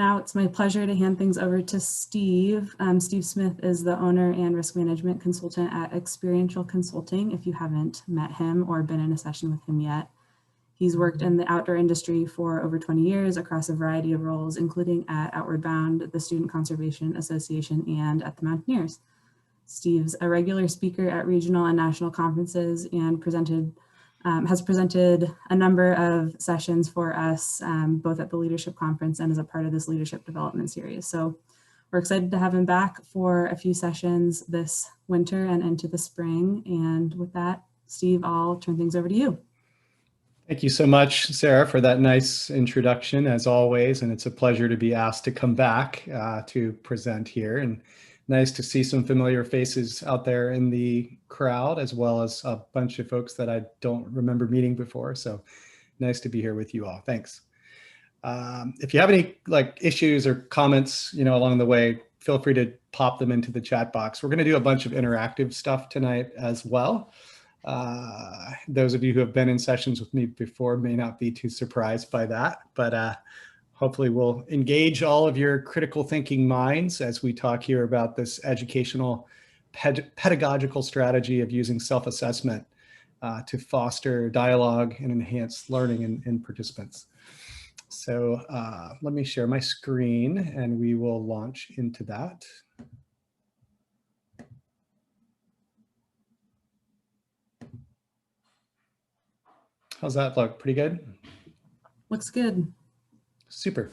now it's my pleasure to hand things over to Steve. Steve Smith is the owner and risk management consultant at Experiential Consulting, if you haven't met him or been in a session with him yet. He's worked in the outdoor industry for over 20 years across a variety of roles, including at Outward Bound, the Student Conservation Association, and at the Mountaineers. Steve's a regular speaker at regional and national conferences and has presented a number of sessions for us, both at the Leadership Conference and as a part of this Leadership Development Series. So we're excited to have him back for a few sessions this winter and into the spring. And with that, Steve, I'll turn things over to you. Thank you so much, Sarah, for that nice introduction, as always. And it's a pleasure to be asked to come back to present here. And nice to see some familiar faces out there in the crowd, as well as a bunch of folks that I don't remember meeting before. So nice to be here with you all. Thanks. If you have any issues or comments, along the way, feel free to pop them into the chat box. We're going to do a bunch of interactive stuff tonight as well. Those of you who have been in sessions with me before may not be too surprised by that, but hopefully we'll engage all of your critical thinking minds as we talk here about this educational pedagogical strategy of using self-assessment to foster dialogue and enhance learning in participants. So let me share my screen and we will launch into that. How's that look? Pretty good? Looks good. Super.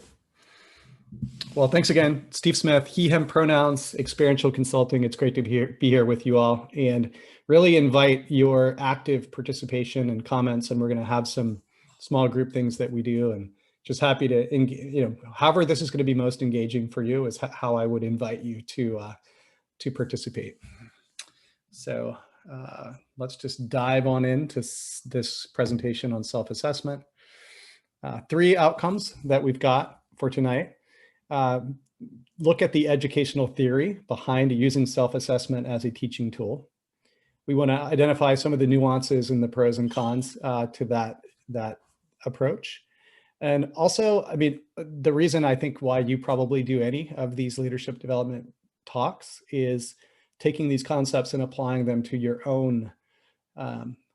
Well, thanks again, Steve Smith, he, him pronouns, Experiential Consulting. It's great to be here with you all and really invite your active participation and comments. And we're going to have some small group things that we do, and just happy to, however this is going to be most engaging for you is how I would invite you to participate. So let's just dive on into this presentation on self-assessment. 3 outcomes that we've got for tonight. Look at the educational theory behind using self-assessment as a teaching tool. We want to identify some of the nuances and the pros and cons to that approach. And also, the reason I think why you probably do any of these leadership development talks is taking these concepts and applying them to your own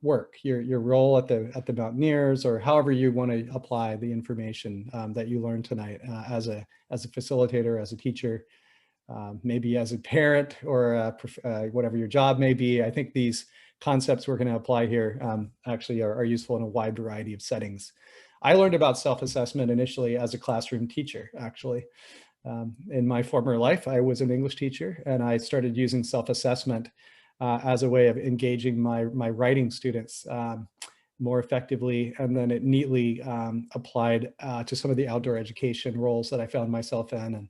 work, your role at the Mountaineers, or however you want to apply the information that you learned tonight as a facilitator, as a teacher, maybe as a parent, or whatever your job may be. I think these concepts we're going to apply here actually are useful in a wide variety of settings. I learned about self-assessment initially as a classroom teacher, actually. In my former life, I was an English teacher, and I started using self-assessment as a way of engaging my writing students more effectively. And then it neatly applied to some of the outdoor education roles that I found myself in.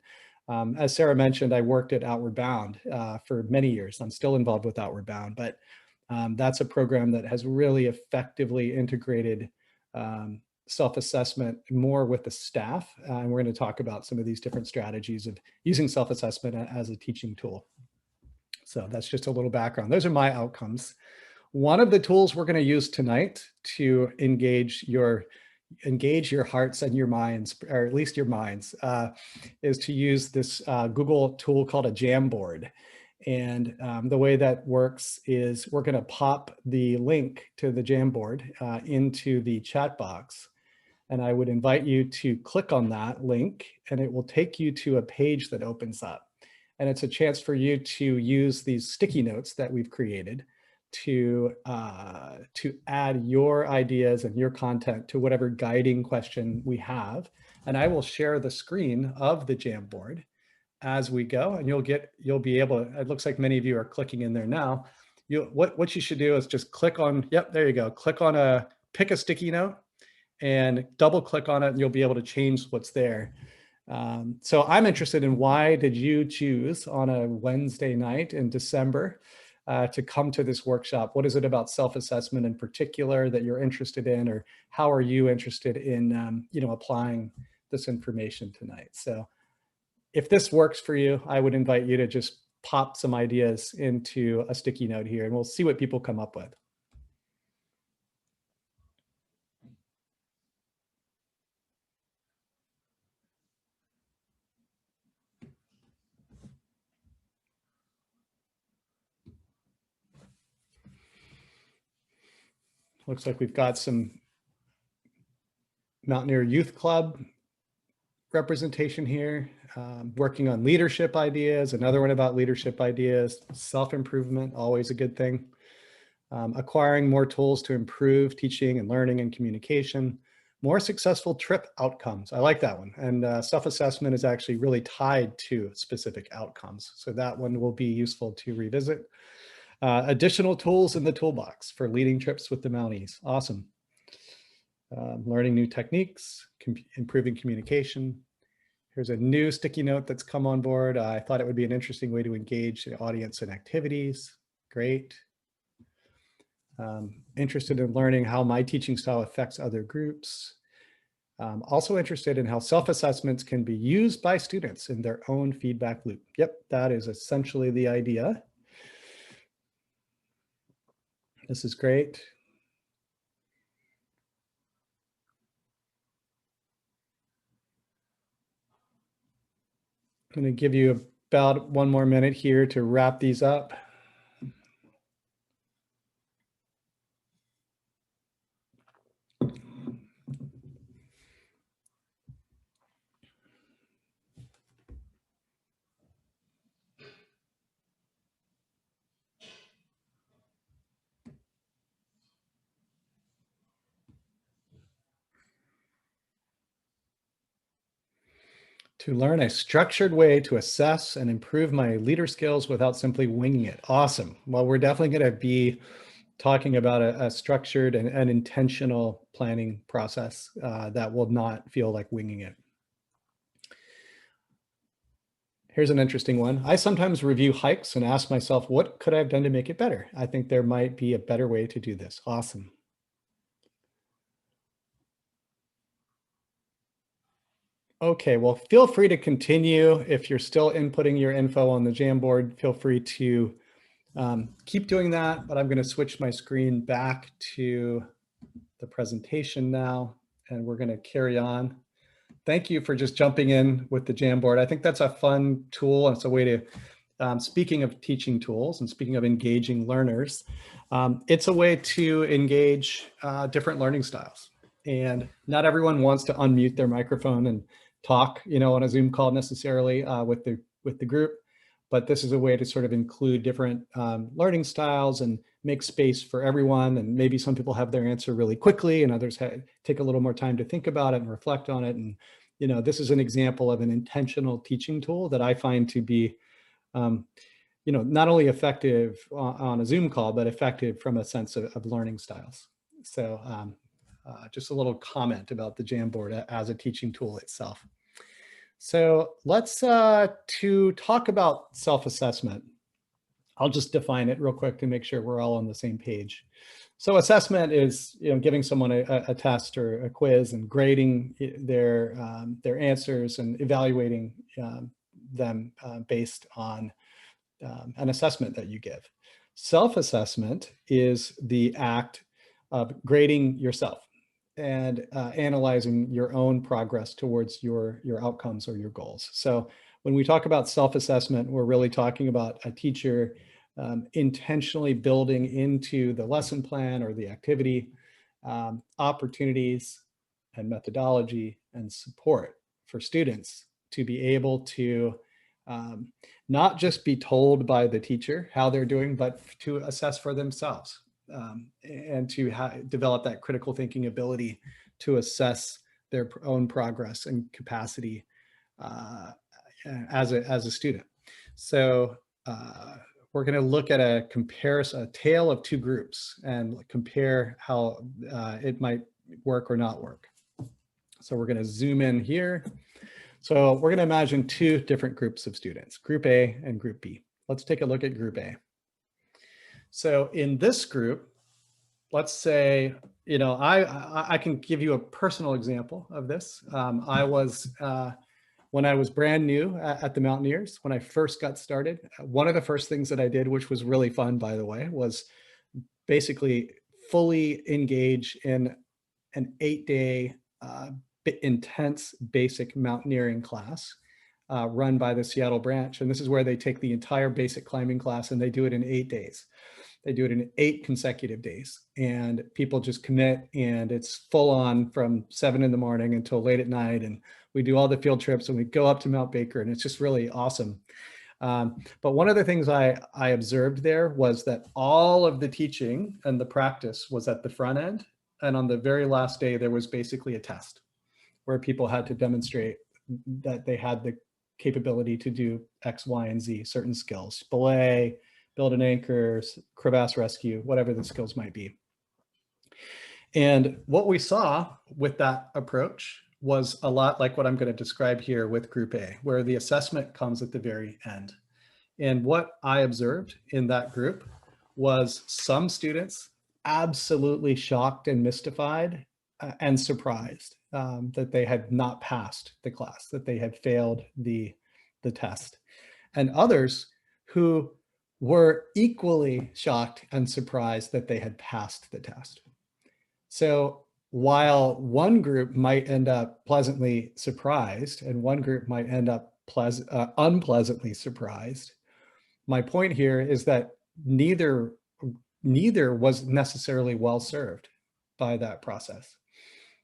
And as Sarah mentioned, I worked at Outward Bound for many years. I'm still involved with Outward Bound, but that's a program that has really effectively integrated self-assessment more with the staff. And we're going to talk about some of these different strategies of using self-assessment as a teaching tool. So that's just a little background. Those are my outcomes. One of the tools we're going to use tonight to engage your hearts and your minds, or at least your minds, is to use this Google tool called a Jamboard. And the way that works is we're going to pop the link to the Jamboard into the chat box. And I would invite you to click on that link, and it will take you to a page that opens up. And it's a chance for you to use these sticky notes that we've created to add your ideas and your content to whatever guiding question we have. And I will share the screen of the Jamboard as we go, and you'll be able, it looks like many of you are clicking in there now. What you should do is just click on, yep, there you go. Click on pick a sticky note and double click on it, and you'll be able to change what's there. So I'm interested in, why did you choose on a Wednesday night in December to come to this workshop? What is it about self-assessment in particular that you're interested in, or how are you interested in applying this information tonight? So if this works for you, I would invite you to just pop some ideas into a sticky note here, and we'll see what people come up with. Looks like we've got some Mountaineer Youth Club representation here, working on leadership ideas, another one about leadership ideas, self-improvement, always a good thing. Acquiring more tools to improve teaching and learning and communication, more successful trip outcomes. I like that one. And self-assessment is actually really tied to specific outcomes. So that one will be useful to revisit. Additional tools in the toolbox for leading trips with the Mounties. Awesome. Learning new techniques, improving communication. Here's a new sticky note that's come on board. I thought it would be an interesting way to engage the audience in activities. Great. Interested in learning how my teaching style affects other groups. Also interested in how self-assessments can be used by students in their own feedback loop. Yep, that is essentially the idea. This is great. I'm going to give you about 1 more minute here to wrap these up. To learn a structured way to assess and improve my leader skills without simply winging it. Awesome. Well, we're definitely going to be talking about a structured and intentional planning process that will not feel like winging it. Here's an interesting one. I sometimes review hikes and ask myself, what could I have done to make it better? I think there might be a better way to do this. Awesome. Okay, well, feel free to continue. If you're still inputting your info on the Jamboard, feel free to keep doing that, but I'm going to switch my screen back to the presentation now, and we're going to carry on. Thank you for just jumping in with the Jamboard. I think that's a fun tool, and it's a way to, speaking of teaching tools and speaking of engaging learners, it's a way to engage different learning styles. And not everyone wants to unmute their microphone and talk, on a Zoom call necessarily with the group. But this is a way to sort of include different learning styles and make space for everyone. And maybe some people have their answer really quickly and others take a little more time to think about it and reflect on it. And, this is an example of an intentional teaching tool that I find to be, not only effective on a Zoom call, but effective from a sense of learning styles. So just a little comment about the Jamboard as a teaching tool itself. So let's to talk about self-assessment. I'll just define it real quick to make sure we're all on the same page. So assessment is, giving someone a test or a quiz and grading their answers and evaluating them based on an assessment that you give. Self-assessment is the act of grading yourself and analyzing your own progress towards your outcomes or your goals. So when we talk about self-assessment, we're really talking about a teacher intentionally building into the lesson plan or the activity opportunities and methodology and support for students to be able to not just be told by the teacher how they're doing, but to assess for themselves. And to develop that critical thinking ability to assess their own progress and capacity as a student. So we're going to look at a tale of two groups and compare how it might work or not work. So we're going to zoom in here. So we're going to imagine two different groups of students, Group A and Group B. Let's take a look at Group A. So in this group, let's say, I can give you a personal example of this. I was, when I was brand new at the Mountaineers, when I first got started, one of the first things that I did, which was really fun, by the way, was basically fully engage in an 8-day intense basic mountaineering class run by the Seattle branch. And this is where they take the entire basic climbing class and they do it in 8 days. They do it in 8 consecutive days, and people just commit, and it's full on from 7 in the morning until late at night. And we do all the field trips and we go up to Mount Baker, and it's just really awesome. But one of the things I observed there was that all of the teaching and the practice was at the front end. And on the very last day, there was basically a test where people had to demonstrate that they had the capability to do X, Y, and Z, certain skills, belay, build an anchor, crevasse rescue, whatever the skills might be. And what we saw with that approach was a lot like what I'm going to describe here with Group A, where the assessment comes at the very end. And what I observed in that group was some students absolutely shocked and mystified and surprised that they had not passed the class, that they had failed the test. And others who were equally shocked and surprised that they had passed the test. So while one group might end up pleasantly surprised and one group might end up unpleasantly surprised, my point here is that neither was necessarily well served by that process,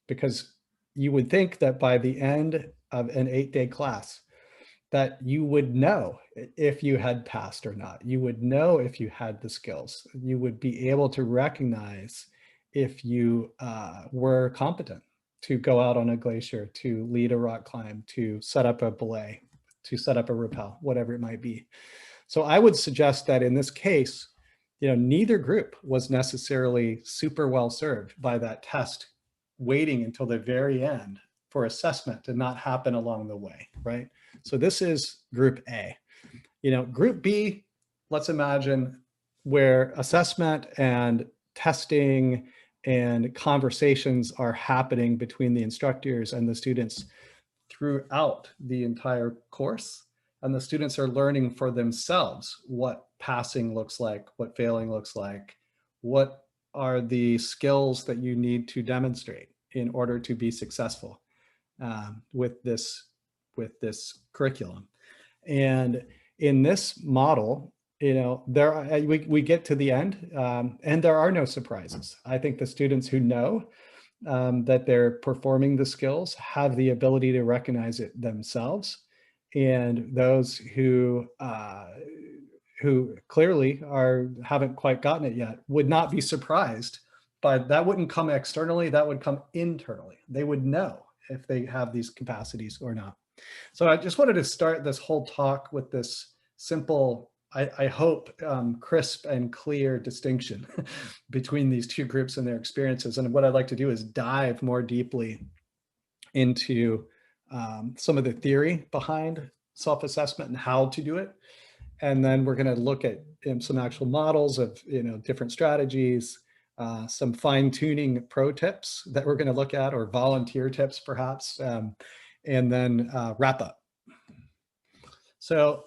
because you would think that by the end of an 8-day class, that you would know if you had passed or not. You would know if you had the skills. You would be able to recognize if you were competent to go out on a glacier, to lead a rock climb, to set up a belay, to set up a rappel, whatever it might be. So I would suggest that in this case, neither group was necessarily super well served by that test waiting until the very end for assessment to not happen along the way, right? So this is Group A. Group B, let's imagine where assessment and testing and conversations are happening between the instructors and the students throughout the entire course. And the students are learning for themselves what passing looks like, what failing looks like, what are the skills that you need to demonstrate in order to be successful with this curriculum. And in this model, we get to the end and there are no surprises. I think the students who know that they're performing the skills have the ability to recognize it themselves, and those who clearly haven't quite gotten it yet would not be surprised. But that wouldn't come externally, that would come internally. They would know if they have these capacities or not. So I just wanted to start this whole talk with this simple, I hope, crisp and clear distinction between these two groups and their experiences. And what I'd like to do is dive more deeply into some of the theory behind self-assessment and how to do it. And then we're going to look at some actual models of different strategies, some fine-tuning pro tips that we're going to look at, or volunteer tips perhaps, and then wrap up. So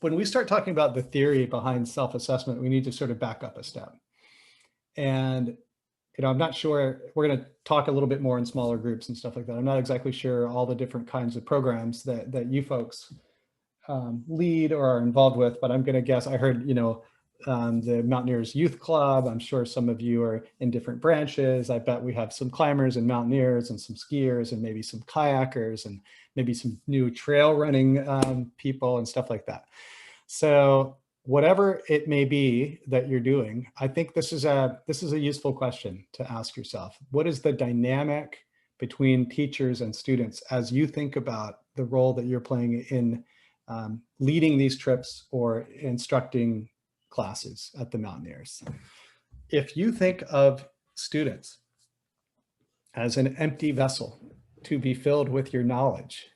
when we start talking about the theory behind self-assessment, we need to sort of back up a step. And I'm not sure, we're going to talk a little bit more in smaller groups and stuff like that. I'm not exactly sure all the different kinds of programs that you folks lead or are involved with, but I'm going to guess, I heard, the Mountaineers Youth Club. I'm sure some of you are in different branches. I bet we have some climbers and mountaineers and some skiers and maybe some kayakers and maybe some new trail running people and stuff like that. So whatever it may be that you're doing, I think this is a useful question to ask yourself. What is the dynamic between teachers and students as you think about the role that you're playing in leading these trips or instructing classes at the Mountaineers? If you think of students as an empty vessel to be filled with your knowledge,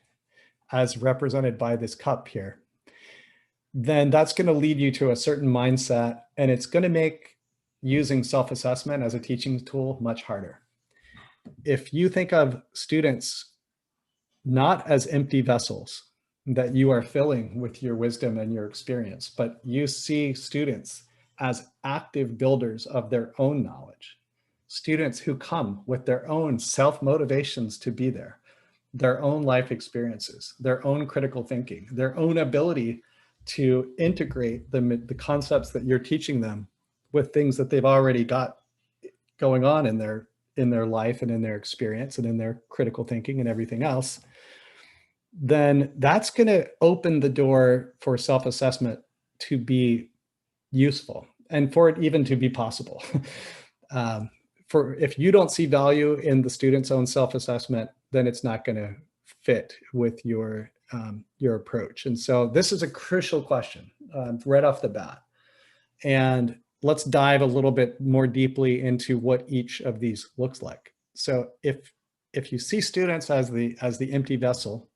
as represented by this cup here, then that's going to lead you to a certain mindset, and it's going to make using self-assessment as a teaching tool much harder. If you think of students not as empty vessels that you are filling with your wisdom and your experience, but you see students as active builders of their own knowledge, students who come with their own self-motivations to be there, their own life experiences, their own critical thinking, their own ability to integrate the concepts that you're teaching them with things that they've already got going on in their life and in their experience and in their critical thinking and everything else, then that's going to open the door for self-assessment to be useful and for it even to be possible. For if you don't see value in the student's own self-assessment, then it's not going to fit with your approach. And so this is a crucial question right off the bat. And let's dive a little bit more deeply into what each of these looks like. So if you see students as the empty vessel,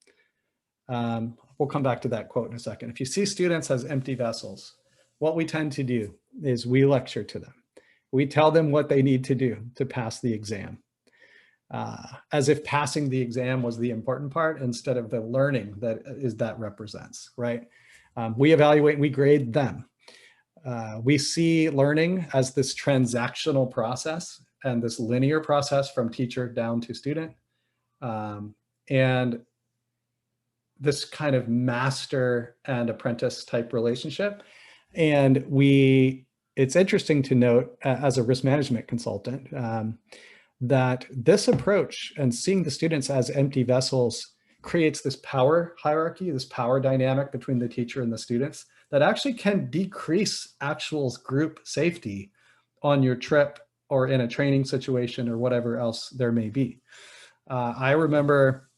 we'll come back to that quote in a second. If you see students as empty vessels, what we tend to do is we lecture to them. We tell them what they need to do to pass the exam, as if passing the exam was the important part instead of the learning that represents, right? We evaluate, we grade them. We see learning as this transactional process and this linear process from teacher down to student. And this kind of master and apprentice type relationship. And it's interesting to note as a risk management consultant that this approach and seeing the students as empty vessels creates this power hierarchy, this power dynamic between the teacher and the students that actually can decrease actual group safety on your trip or in a training situation or whatever else there may be. I remember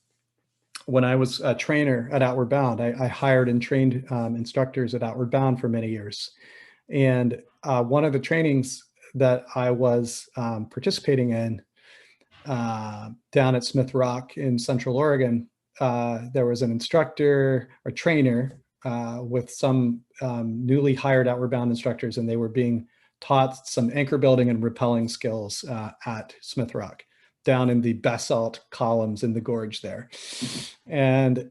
when I was a trainer at Outward Bound, I hired and trained instructors at Outward Bound for many years. And one of the trainings that I was participating in down at Smith Rock in Central Oregon, there was an instructor or trainer with some newly hired Outward Bound instructors, and they were being taught some anchor building and rappelling skills at Smith Rock down in the basalt columns in the gorge there. And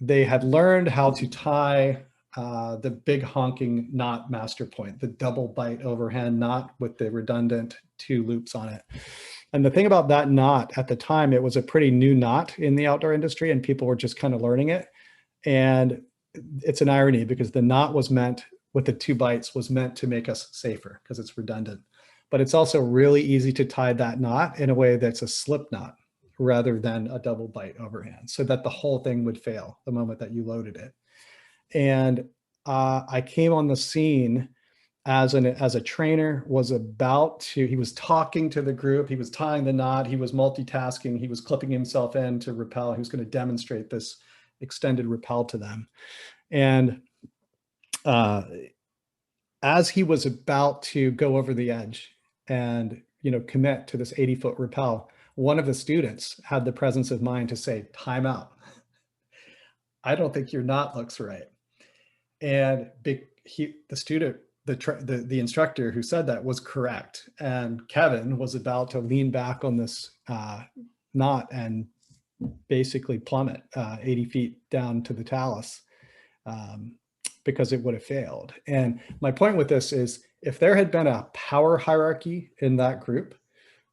they had learned how to tie the big honking knot master point, the double bite overhand knot with the redundant 2 loops on it. And the thing about that knot at the time, it was a pretty new knot in the outdoor industry and people were just kind of learning it. And it's an irony because the knot was meant with the 2 bites was meant to make us safer because it's redundant. But it's also really easy to tie that knot in a way that's a slip knot rather than a double bite overhand so that the whole thing would fail the moment that you loaded it. And I came on the scene as a trainer, he was talking to the group, he was tying the knot, he was multitasking, he was clipping himself in to rappel, he was going to demonstrate this extended rappel to them. And as he was about to go over the edge and commit to this 80-foot rappel, one of the students had the presence of mind to say, "Time out. I don't think your knot looks right." And the instructor who said that was correct. And Kevin was about to lean back on this knot and basically plummet 80 feet down to the talus because it would have failed. And my point with this is if there had been a power hierarchy in that group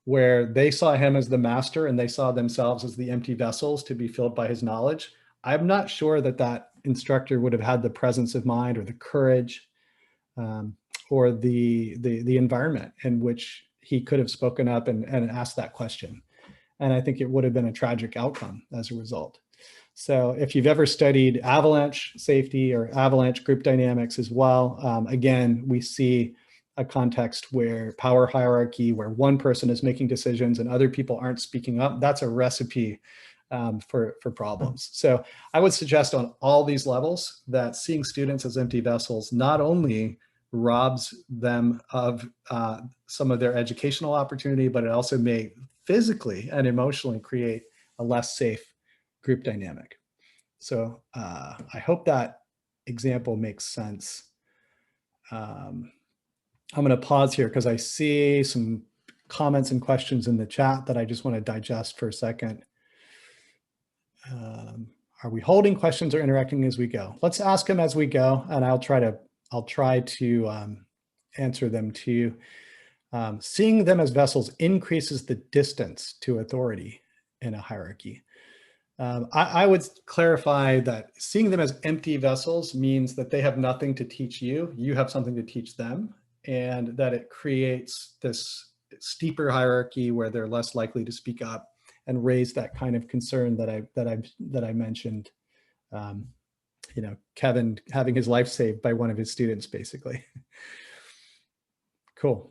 where they saw him as the master and they saw themselves as the empty vessels to be filled by his knowledge, I'm not sure that instructor would have had the presence of mind or the courage or the environment in which he could have spoken up and asked that question. And I think it would have been a tragic outcome as a result. So if you've ever studied avalanche safety or avalanche group dynamics as well, again, we see a context where power hierarchy, where one person is making decisions and other people aren't speaking up, that's a recipe for problems. So I would suggest on all these levels that seeing students as empty vessels not only robs them of some of their educational opportunity, but it also may physically and emotionally create a less safe group dynamic. So I hope that example makes sense. I'm going to pause here because I see some comments and questions in the chat that I just want to digest for a second. Are we holding questions or interacting as we go? Let's ask them as we go, and I'll try to answer them to you. Seeing them as vessels increases the distance to authority in a hierarchy. I would clarify that seeing them as empty vessels means that they have nothing to teach you. You have something to teach them, and that it creates this steeper hierarchy where they're less likely to speak up and raise that kind of concern that I mentioned. You know, Kevin having his life saved by one of his students, basically. Cool.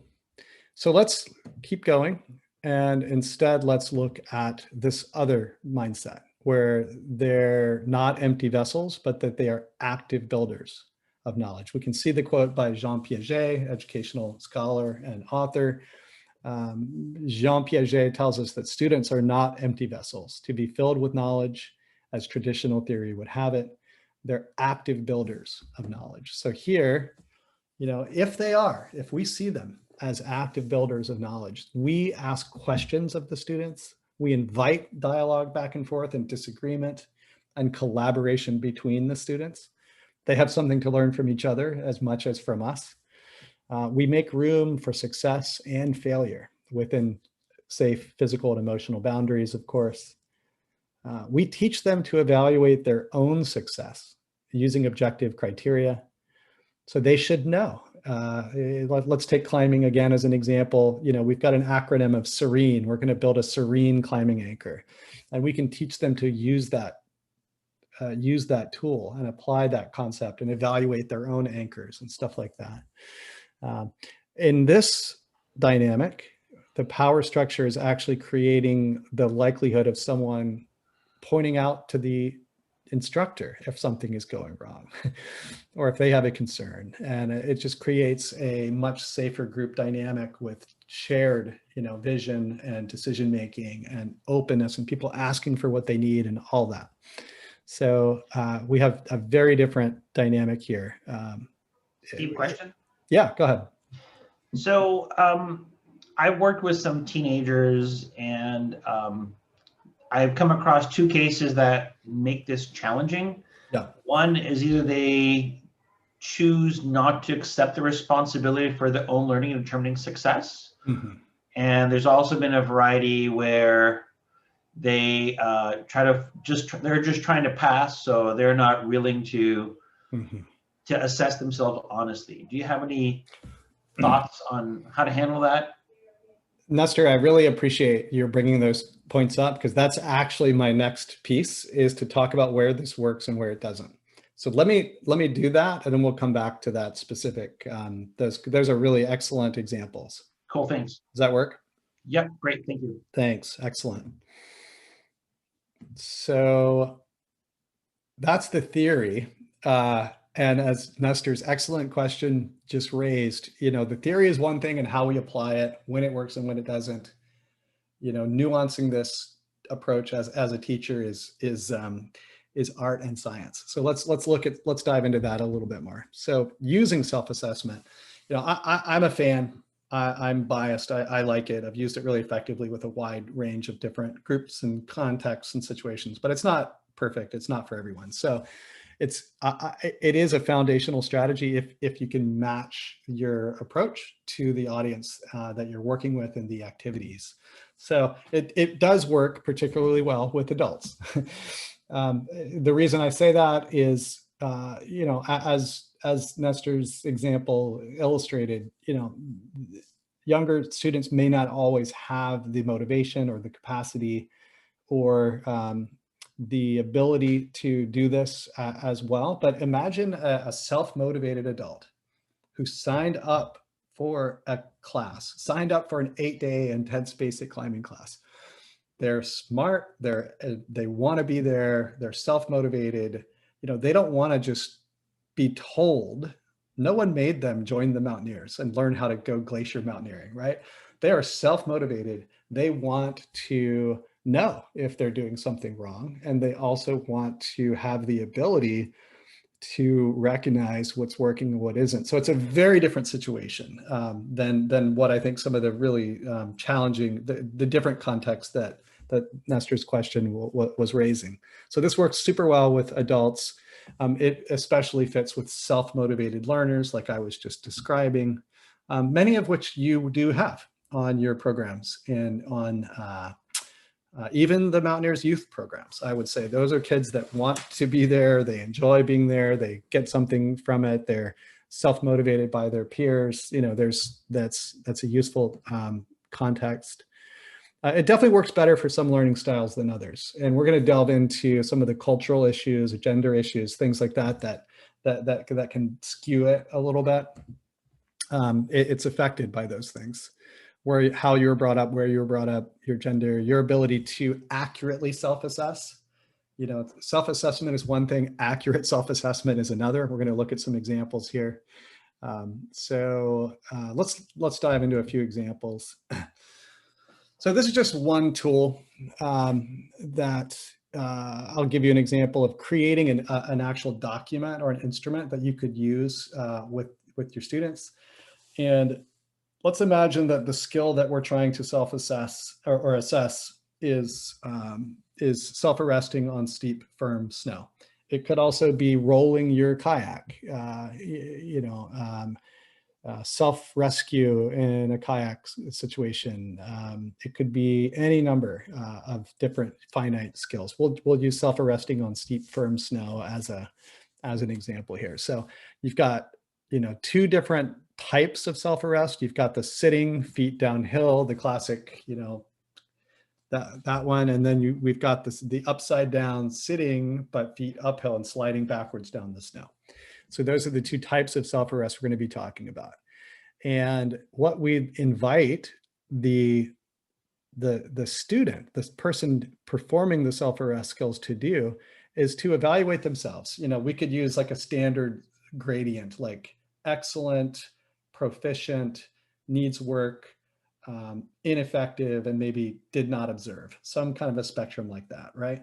So let's keep going. And instead, let's look at this other mindset where they're not empty vessels, but that they are active builders of knowledge. We can see the quote by Jean Piaget, educational scholar and author. Jean Piaget tells us that students are not empty vessels to be filled with knowledge as traditional theory would have it. They're active builders of knowledge. So here, you know, if we see them as active builders of knowledge, we ask questions of the students, we invite dialogue back and forth and disagreement and collaboration between the students. They have something to learn from each other as much as from us. We make room for success and failure within safe physical and emotional boundaries, of course. We teach them to evaluate their own success using objective criteria. So they should know. Let's take climbing again as an example. You know, we've got an acronym of SERENE. We're going to build a SERENE climbing anchor, and we can teach them to use that tool and apply that concept and evaluate their own anchors and stuff like that. In this dynamic, the power structure is actually creating the likelihood of someone pointing out to the instructor if something is going wrong or if they have a concern, and it just creates a much safer group dynamic with shared, you know, vision and decision making and openness and people asking for what they need and all that. So we have a very different dynamic here. Steve, question? Yeah, go ahead. So I've worked with some teenagers, and I've come across two cases that make this challenging. Yeah. One is either they choose not to accept the responsibility for their own learning and determining success. Mm-hmm. And there's also been a variety where they they're just trying to pass, so they're not willing to to assess themselves honestly. Do you have any thoughts on how to handle that? Nestor, I really appreciate your bringing those points up, because that's actually my next piece, is to talk about where this works and where it doesn't. So let me do that, and then we'll come back to that specific. Those are really excellent examples. Cool, thanks. Does that work? Yep, great, thank you. Thanks, excellent. So that's the theory. And as Nestor's excellent question just raised, you know, the theory is one thing and how we apply it, when it works and when it doesn't. You know, nuancing this approach as a teacher is art and science. So let's dive into that a little bit more. So using self-assessment, you know, I'm a fan. I'm biased. I like it. I've used it really effectively with a wide range of different groups and contexts and situations, but it's not perfect. It's not for everyone. So it is a foundational strategy if you can match your approach to the audience that you're working with and the activities. So it does work particularly well with adults. The reason I say that is, you know, as Nestor's example illustrated, you know, younger students may not always have the motivation or the capacity or the ability to do this as well. But imagine a self-motivated adult who signed up for a class, signed up for an 8-day intense basic climbing class. They're smart, they want to be there, they're self-motivated. You know, they don't want to just be told. No one made them join the mountaineers and learn how to go glacier mountaineering, right? They are self-motivated. They want to know if they're doing something wrong, and they also want to have the ability to recognize what's working and what isn't. So it's a very different situation than what I think some of the really challenging, the different contexts that Nestor's question was raising. So this works super well with adults. It especially fits with self-motivated learners like I was just describing, many of which you do have on your programs and on Even the Mountaineers youth programs, I would say those are kids that want to be there. They enjoy being there. They get something from it. They're self-motivated by their peers. You know, that's a useful context. It definitely works better for some learning styles than others. And we're going to delve into some of the cultural issues, gender issues, things like that can skew it a little bit. It's affected by those things. How you were brought up, where you were brought up, your gender, your ability to accurately self-assess. You know, self-assessment is one thing, accurate self-assessment is another. We're going to look at some examples here. Let's dive into a few examples. So this is just one tool that I'll give you an example of creating an actual document or an instrument that you could use with your students. And let's imagine that the skill that we're trying to self-assess or assess is self-arresting on steep, firm snow. It could also be rolling your kayak, self-rescue in a kayak situation. It could be any number of different finite skills. We'll use self-arresting on steep, firm snow as an example here. So you've got, two different types of self-arrest. You've got the sitting, feet downhill, the classic, that one. And then we've got the upside down sitting, but feet uphill and sliding backwards down the snow. So those are the two types of self-arrest we're going to be talking about. And what we invite the student, this person performing the self-arrest skills to do is to evaluate themselves. We could use like a standard gradient, like excellent, proficient, needs work, ineffective, and maybe did not observe, some kind of a spectrum like that, right?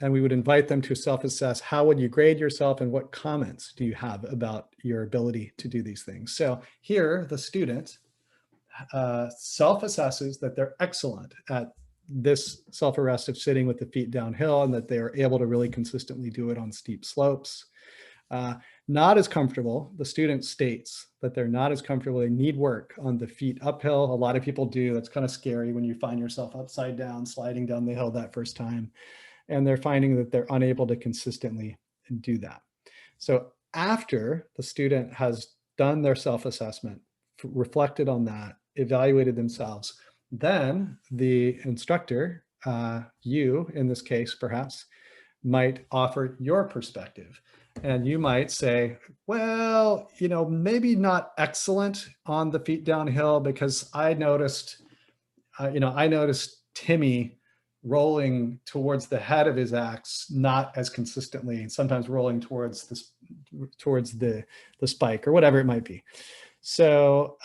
And we would invite them to self-assess. How would you grade yourself and what comments do you have about your ability to do these things? So here, the student self-assesses that they're excellent at this self-arrest of sitting with the feet downhill and that they're able to really consistently do it on steep slopes. Not as comfortable, the student states that they're not as comfortable, they need work on the feet uphill. A lot of people do. That's kind of scary when you find yourself upside down, sliding down the hill that first time. And they're finding that they're unable to consistently do that. So after the student has done their self-assessment, reflected on that, evaluated themselves, then the instructor, you in this case perhaps, might offer your perspective. And you might say, well, maybe not excellent on the feet downhill because I noticed Timmy rolling towards the head of his axe, not as consistently, and sometimes rolling towards the spike or whatever it might be. So,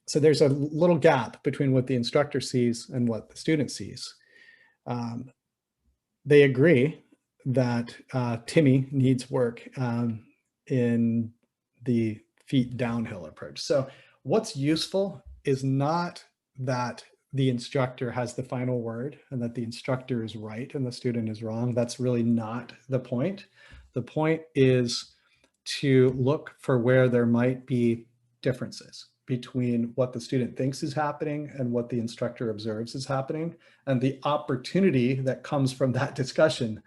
so there's a little gap between what the instructor sees and what the student sees. They agree that Timmy needs work in the feet downhill approach. So what's useful is not that the instructor has the final word and that the instructor is right and the student is wrong. That's really not the point. The point is to look for where there might be differences between what the student thinks is happening and what the instructor observes is happening, and the opportunity that comes from that discussion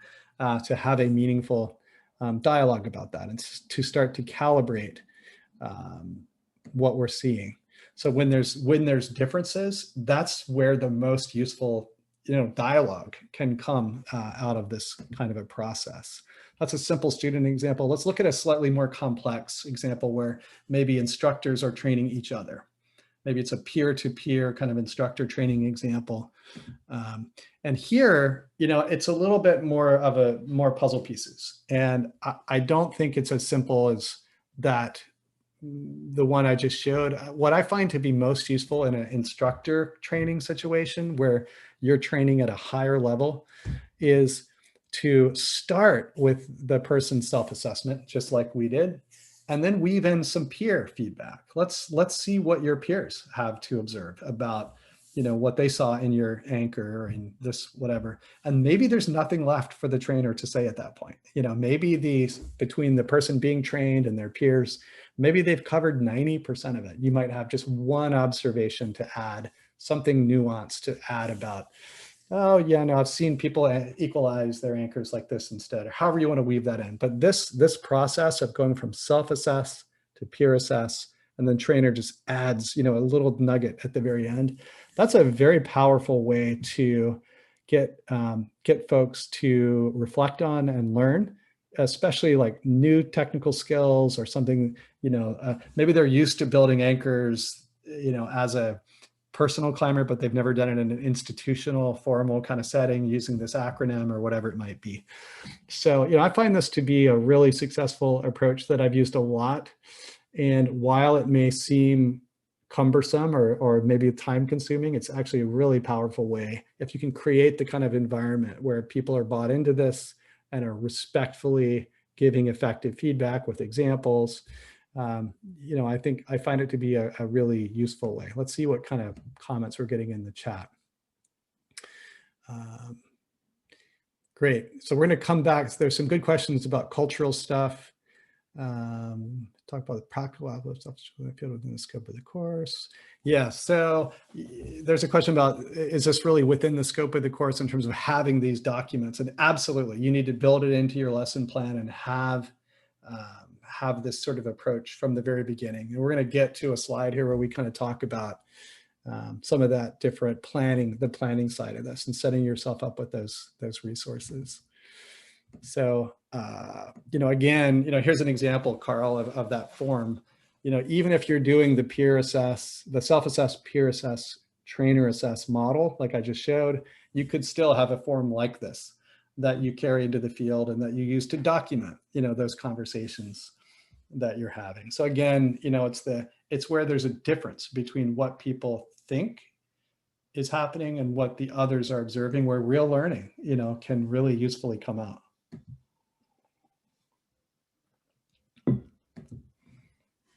to have a meaningful dialogue about that and to start to calibrate what we're seeing. So when there's differences, that's where the most useful dialogue can come out of this kind of a process. That's a simple student example. Let's look at a slightly more complex example where maybe instructors are training each other. Maybe it's a peer-to-peer kind of instructor training example. And here, it's a little bit more puzzle pieces. And I don't think it's as simple as that, the one I just showed. What I find to be most useful in an instructor training situation where you're training at a higher level is to start with the person's self-assessment, just like we did, and then weave in some peer feedback. Let's see what your peers have to observe about, what they saw in your anchor or in this whatever. And maybe there's nothing left for the trainer to say at that point. Maybe between the person being trained and their peers, maybe they've covered 90% of it. You might have just one observation to add something nuanced to add about, oh yeah, no, I've seen people equalize their anchors like this instead, or however you want to weave that in. But this process of going from self-assess to peer assess, and then trainer just adds, a little nugget at the very end. That's a very powerful way to get folks to reflect on and learn, especially like new technical skills or something, maybe they're used to building anchors, as a personal climber, but they've never done it in an institutional, formal kind of setting using this acronym or whatever it might be. So, I find this to be a really successful approach that I've used a lot. And while it may seem cumbersome or maybe time consuming, it's actually a really powerful way. If you can create the kind of environment where people are bought into this and are respectfully giving effective feedback with examples, I find it to be a really useful way. Let's see what kind of comments we're getting in the chat. Great. So we're going to come back. There's some good questions about cultural stuff. Talk about the practical output stuff within the scope of the course. Yeah, so there's a question about, is this really within the scope of the course in terms of having these documents? And absolutely, you need to build it into your lesson plan and have this sort of approach from the very beginning. And we're going to get to a slide here where we kind of talk about some of that different planning, the planning side of this, and setting yourself up with those resources. So, again, here's an example, Carl, of that form. Even if you're doing the peer assess, the self-assess, peer assess, trainer assess model, like I just showed, you could still have a form like this that you carry into the field and that you use to document, those conversations that you're having. So again, it's where there's a difference between what people think is happening and what the others are observing, where real learning, can really usefully come out.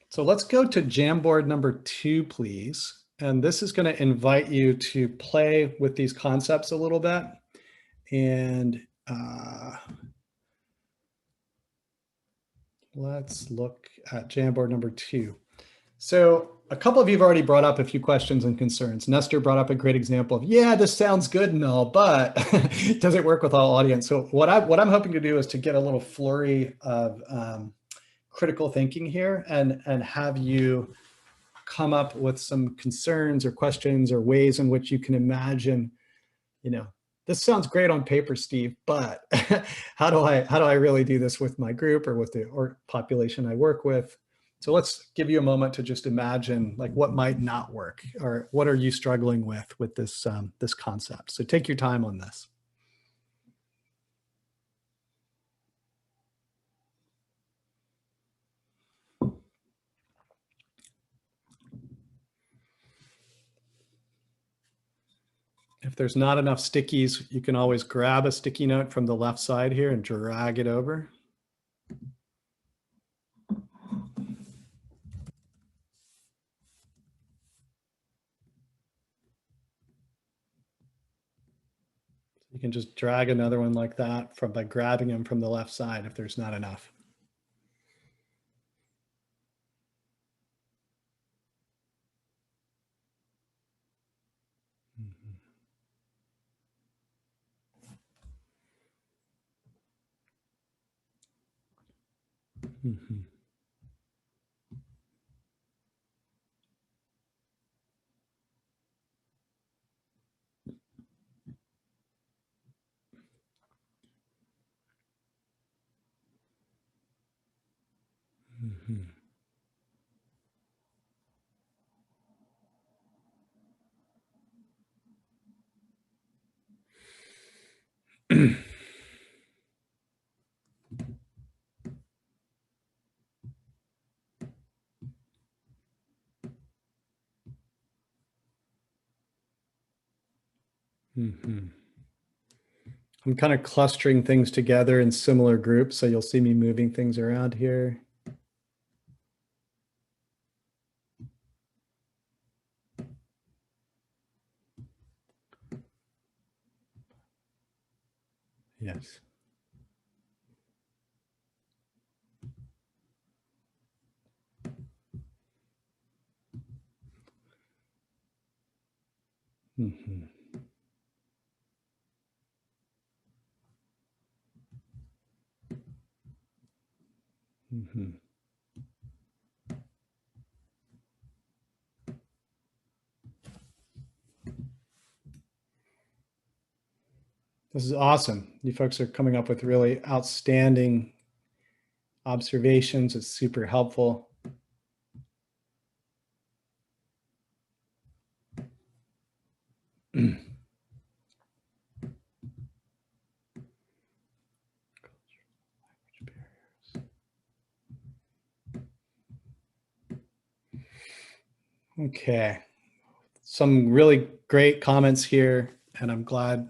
So let's go to Jamboard number 2, please. And this is going to invite you to play with these concepts a little bit. And let's look at Jamboard number 2. So a couple of you have already brought up a few questions and concerns. Nestor brought up a great example of, yeah, this sounds good and all, but does it work with all audience? So what I'm hoping to do is to get a little flurry of critical thinking here and have you come up with some concerns or questions or ways in which you can imagine, this sounds great on paper, Steve, but how do I really do this with my group or with the population I work with? So let's give you a moment to just imagine like what might not work, or what are you struggling with this this concept. So take your time on this. If there's not enough stickies, you can always grab a sticky note from the left side here and drag it over. You can just drag another one like that by grabbing them from the left side if there's not enough. Mm-hmm. Mm-hmm. Mm-hmm. I'm kind of clustering things together in similar groups, so you'll see me moving things around here. Yes. Mm-hmm. This is awesome. You folks are coming up with really outstanding observations. It's super helpful. Okay, some really great comments here, and I'm glad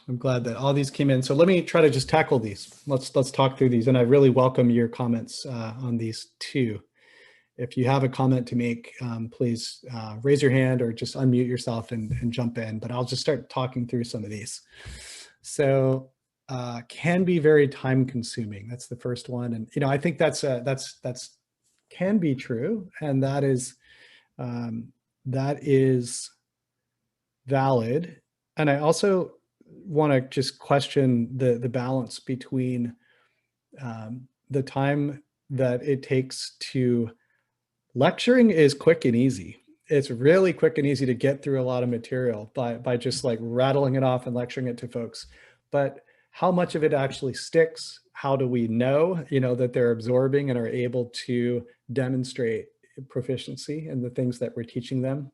that all these came in. So let me try to just tackle these. Let's talk through these, and I really welcome your comments on these too. If you have a comment to make, please raise your hand or just unmute yourself and jump in. But I'll just start talking through some of these. So can be very time consuming. That's the first one, and I think that's can be true, and that is valid. And I also want to just question the balance between the time that it takes to lecturing is quick and easy. It's really quick and easy to get through a lot of material by just like rattling it off and lecturing it to folks. But how much of it actually sticks? How do we know, that they're absorbing and are able to demonstrate proficiency in the things that we're teaching them?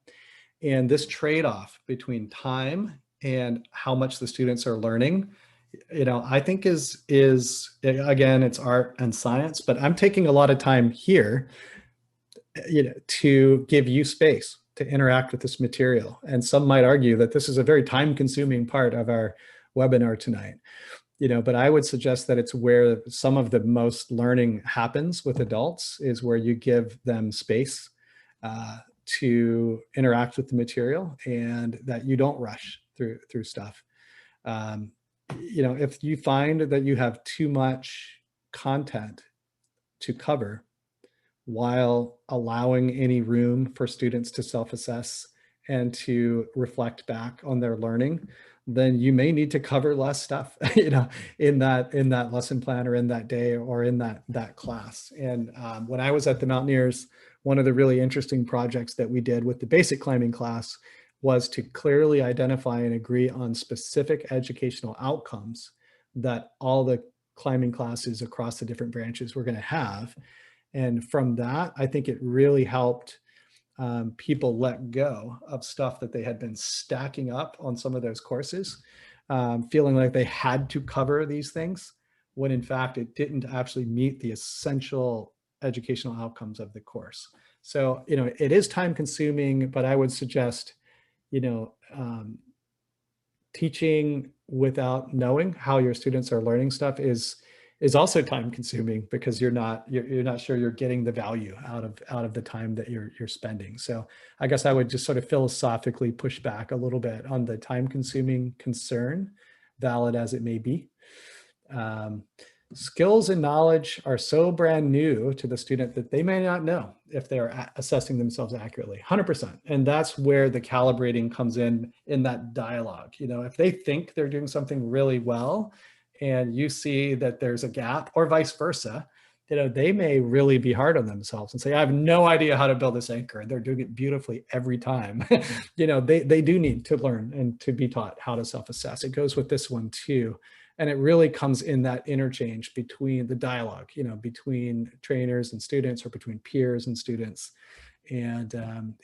And this trade-off between time and how much the students are learning, I think is again, it's art and science, but I'm taking a lot of time here to give you space to interact with this material. And some might argue that this is a very time-consuming part of our webinar tonight. But I would suggest that it's where some of the most learning happens with adults, is where you give them space to interact with the material, and that you don't rush through stuff. If you find that you have too much content to cover while allowing any room for students to self-assess and to reflect back on their learning, then you may need to cover less stuff, in that lesson plan or in that day or in that class. And when I was at the Mountaineers, one of the really interesting projects that we did with the basic climbing class was to clearly identify and agree on specific educational outcomes that all the climbing classes across the different branches were going to have. And from that, I think it really helped people let go of stuff that they had been stacking up on some of those courses, feeling like they had to cover these things, when in fact it didn't actually meet the essential educational outcomes of the course. So, it is time consuming, but I would suggest, teaching without knowing how your students are learning stuff is also time consuming, because you're not sure you're getting the value out of the time that you're spending. So I guess I would just sort of philosophically push back a little bit on the time consuming concern, valid as it may be. Skills and knowledge are so brand new to the student that they may not know if they're assessing themselves accurately, 100%. And that's where the calibrating comes in that dialogue. If they think they're doing something really well and you see that there's a gap, or vice versa, they may really be hard on themselves and say, I have no idea how to build this anchor, and they're doing it beautifully every time. They do need to learn and to be taught how to self-assess. It goes with this one too. And it really comes in that interchange between the dialogue, between trainers and students, or between peers and students. And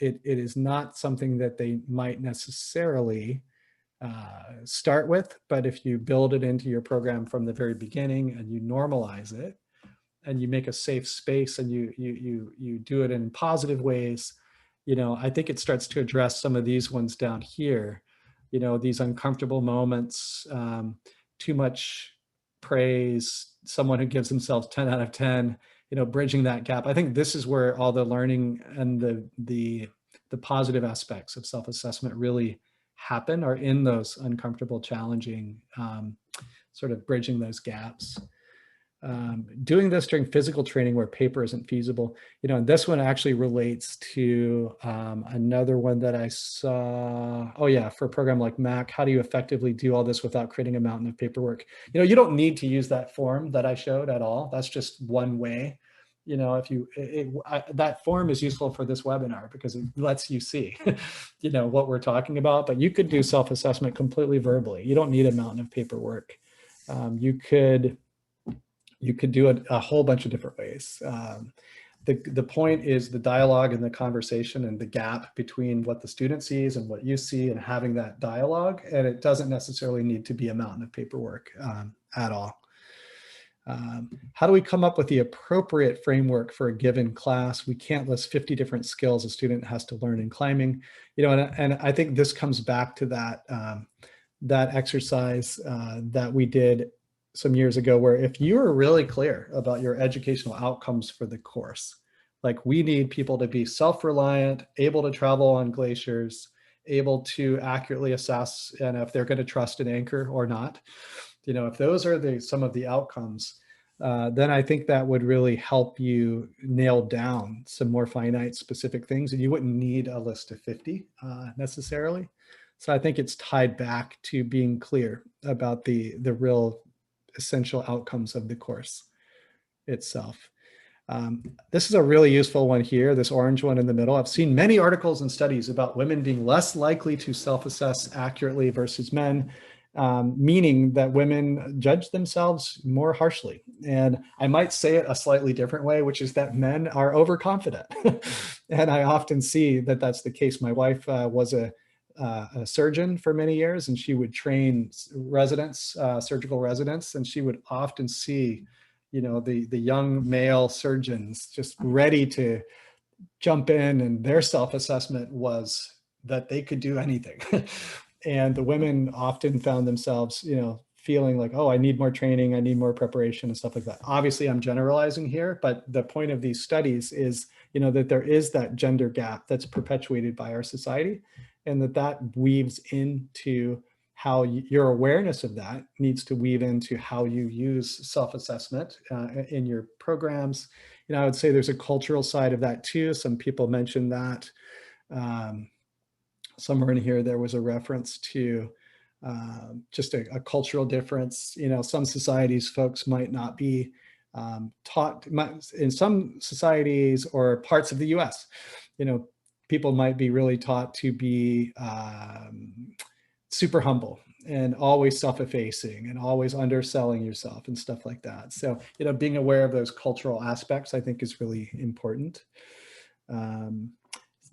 it is not something that they might necessarily start with, but if you build it into your program from the very beginning and you normalize it and you make a safe space and you do it in positive ways, I think it starts to address some of these ones down here, these uncomfortable moments, too much praise, someone who gives themselves 10 out of 10, bridging that gap. I think this is where all the learning and the positive aspects of self-assessment really happen, are in those uncomfortable, challenging, sort of bridging those gaps. Doing this during physical training where paper isn't feasible, and this one actually relates to another one that I saw. Oh yeah, for a program like Mac, how do you effectively do all this without creating a mountain of paperwork? You don't need to use that form that I showed at all. That's just one way. If that form is useful for this webinar because it lets you see, what we're talking about, but you could do self-assessment completely verbally. You don't need a mountain of paperwork. You could do it a whole bunch of different ways. The point is the dialogue and the conversation and the gap between what the student sees and what you see, and having that dialogue. And it doesn't necessarily need to be a mountain of paperwork at all. How do we come up with the appropriate framework for a given class? We can't list 50 different skills a student has to learn in climbing. And I think this comes back to that exercise that we did some years ago, where if you are really clear about your educational outcomes for the course, like we need people to be self-reliant, able to travel on glaciers, able to accurately assess, and if they're going to trust an anchor or not, if those are some of the outcomes, then I think that would really help you nail down some more finite specific things, and you wouldn't need a list of 50 necessarily. So I think it's tied back to being clear about the real essential outcomes of the course itself. This is a really useful one here, this orange one in the middle. I've seen many articles and studies about women being less likely to self-assess accurately versus men, meaning that women judge themselves more harshly. And I might say it a slightly different way, which is that men are overconfident. And I often see that that's the case. My wife was a surgeon for many years, and she would train residents, surgical residents, and she would often see, the young male surgeons just ready to jump in, and their self-assessment was that they could do anything. And the women often found themselves, feeling like, oh, I need more training, I need more preparation and stuff like that. Obviously, I'm generalizing here, but the point of these studies is, that there is that gender gap that's perpetuated by our society, and that weaves into how your awareness of that needs to weave into how you use self-assessment in your programs. I would say there's a cultural side of that too. Some people mentioned that. Somewhere in here, there was a reference to just a cultural difference. Some societies, folks might not be taught, in some societies or parts of the US, people might be really taught to be super humble and always self-effacing and always underselling yourself and stuff like that. So, being aware of those cultural aspects, I think, is really important.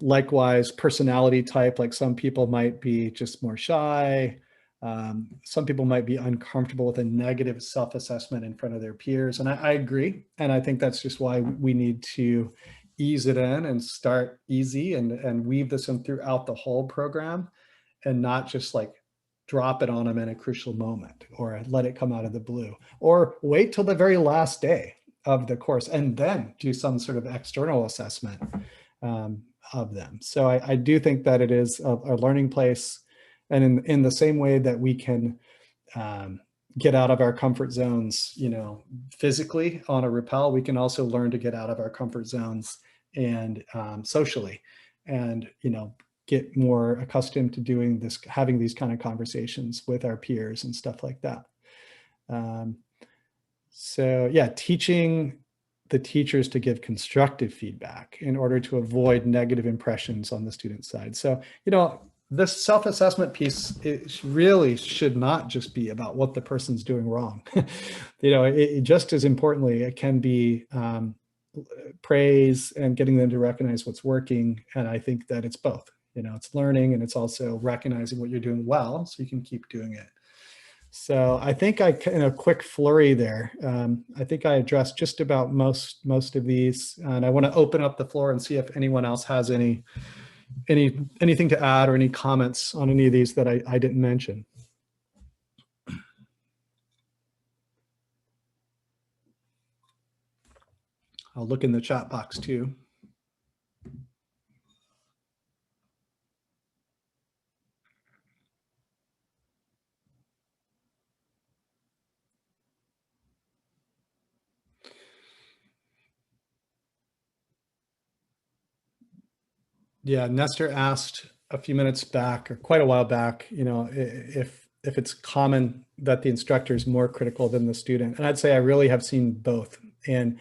Likewise, personality type, like some people might be just more shy. Some people might be uncomfortable with a negative self-assessment in front of their peers. And I agree. And I think that's just why we need to ease it in and start easy and weave this in throughout the whole program, and not just like drop it on them in a crucial moment or let it come out of the blue, or wait till the very last day of the course and then do some sort of external assessment of them. So I do think that it is a learning place. And in the same way that we can get out of our comfort zones, physically on a rappel, we can also learn to get out of our comfort zones and socially, and, get more accustomed to doing this, having these kind of conversations with our peers and stuff like that. So yeah, teaching the teachers to give constructive feedback in order to avoid negative impressions on the student side. So, this self-assessment piece, it really should not just be about what the person's doing wrong. It just as importantly, it can be praise and getting them to recognize what's working. And I think that it's both. It's learning, and it's also recognizing what you're doing well, so you can keep doing it. So I think in a quick flurry there, I think I addressed just about most of these, and I want to open up the floor and see if anyone else has anything to add or any comments on any of these that I didn't mention. I'll look in the chat box too. Yeah, Nestor asked a few minutes back, or quite a while back, if it's common that the instructor is more critical than the student. And I'd say I really have seen both. And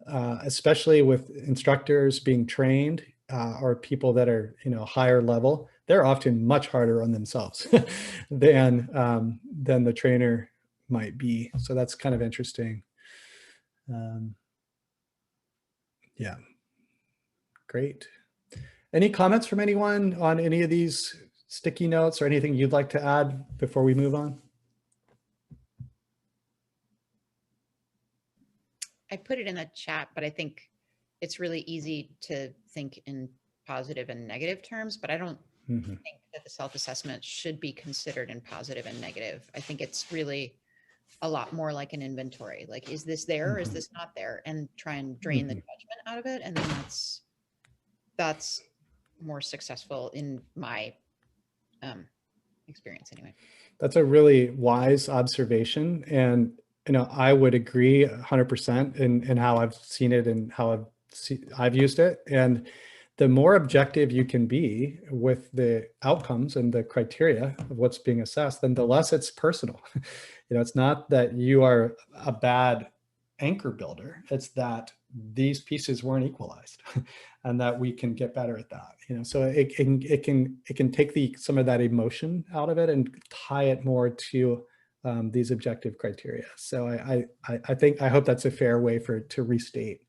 especially with instructors being trained or people that are, higher level, they're often much harder on themselves than the trainer might be. So that's kind of interesting. Yeah, great. Any comments from anyone on any of these sticky notes or anything you'd like to add before we move on? I put it in the chat, but I think it's really easy to think in positive and negative terms, but I don't think that the self-assessment should be considered in positive and negative. I think it's really a lot more like an inventory. Like, is this there or is this not there? And try and drain the judgment out of it. And then that's more successful in my experience anyway. That's a really wise observation. And, I would agree 100% in how I've seen it and how I've used it. And the more objective you can be with the outcomes and the criteria of what's being assessed, then the less it's personal. It's not that you are a bad anchor builder. It's that these pieces weren't equalized and that we can get better at that. So it can take some of that emotion out of it and tie it more to these objective criteria. So I hope that's a fair way to restate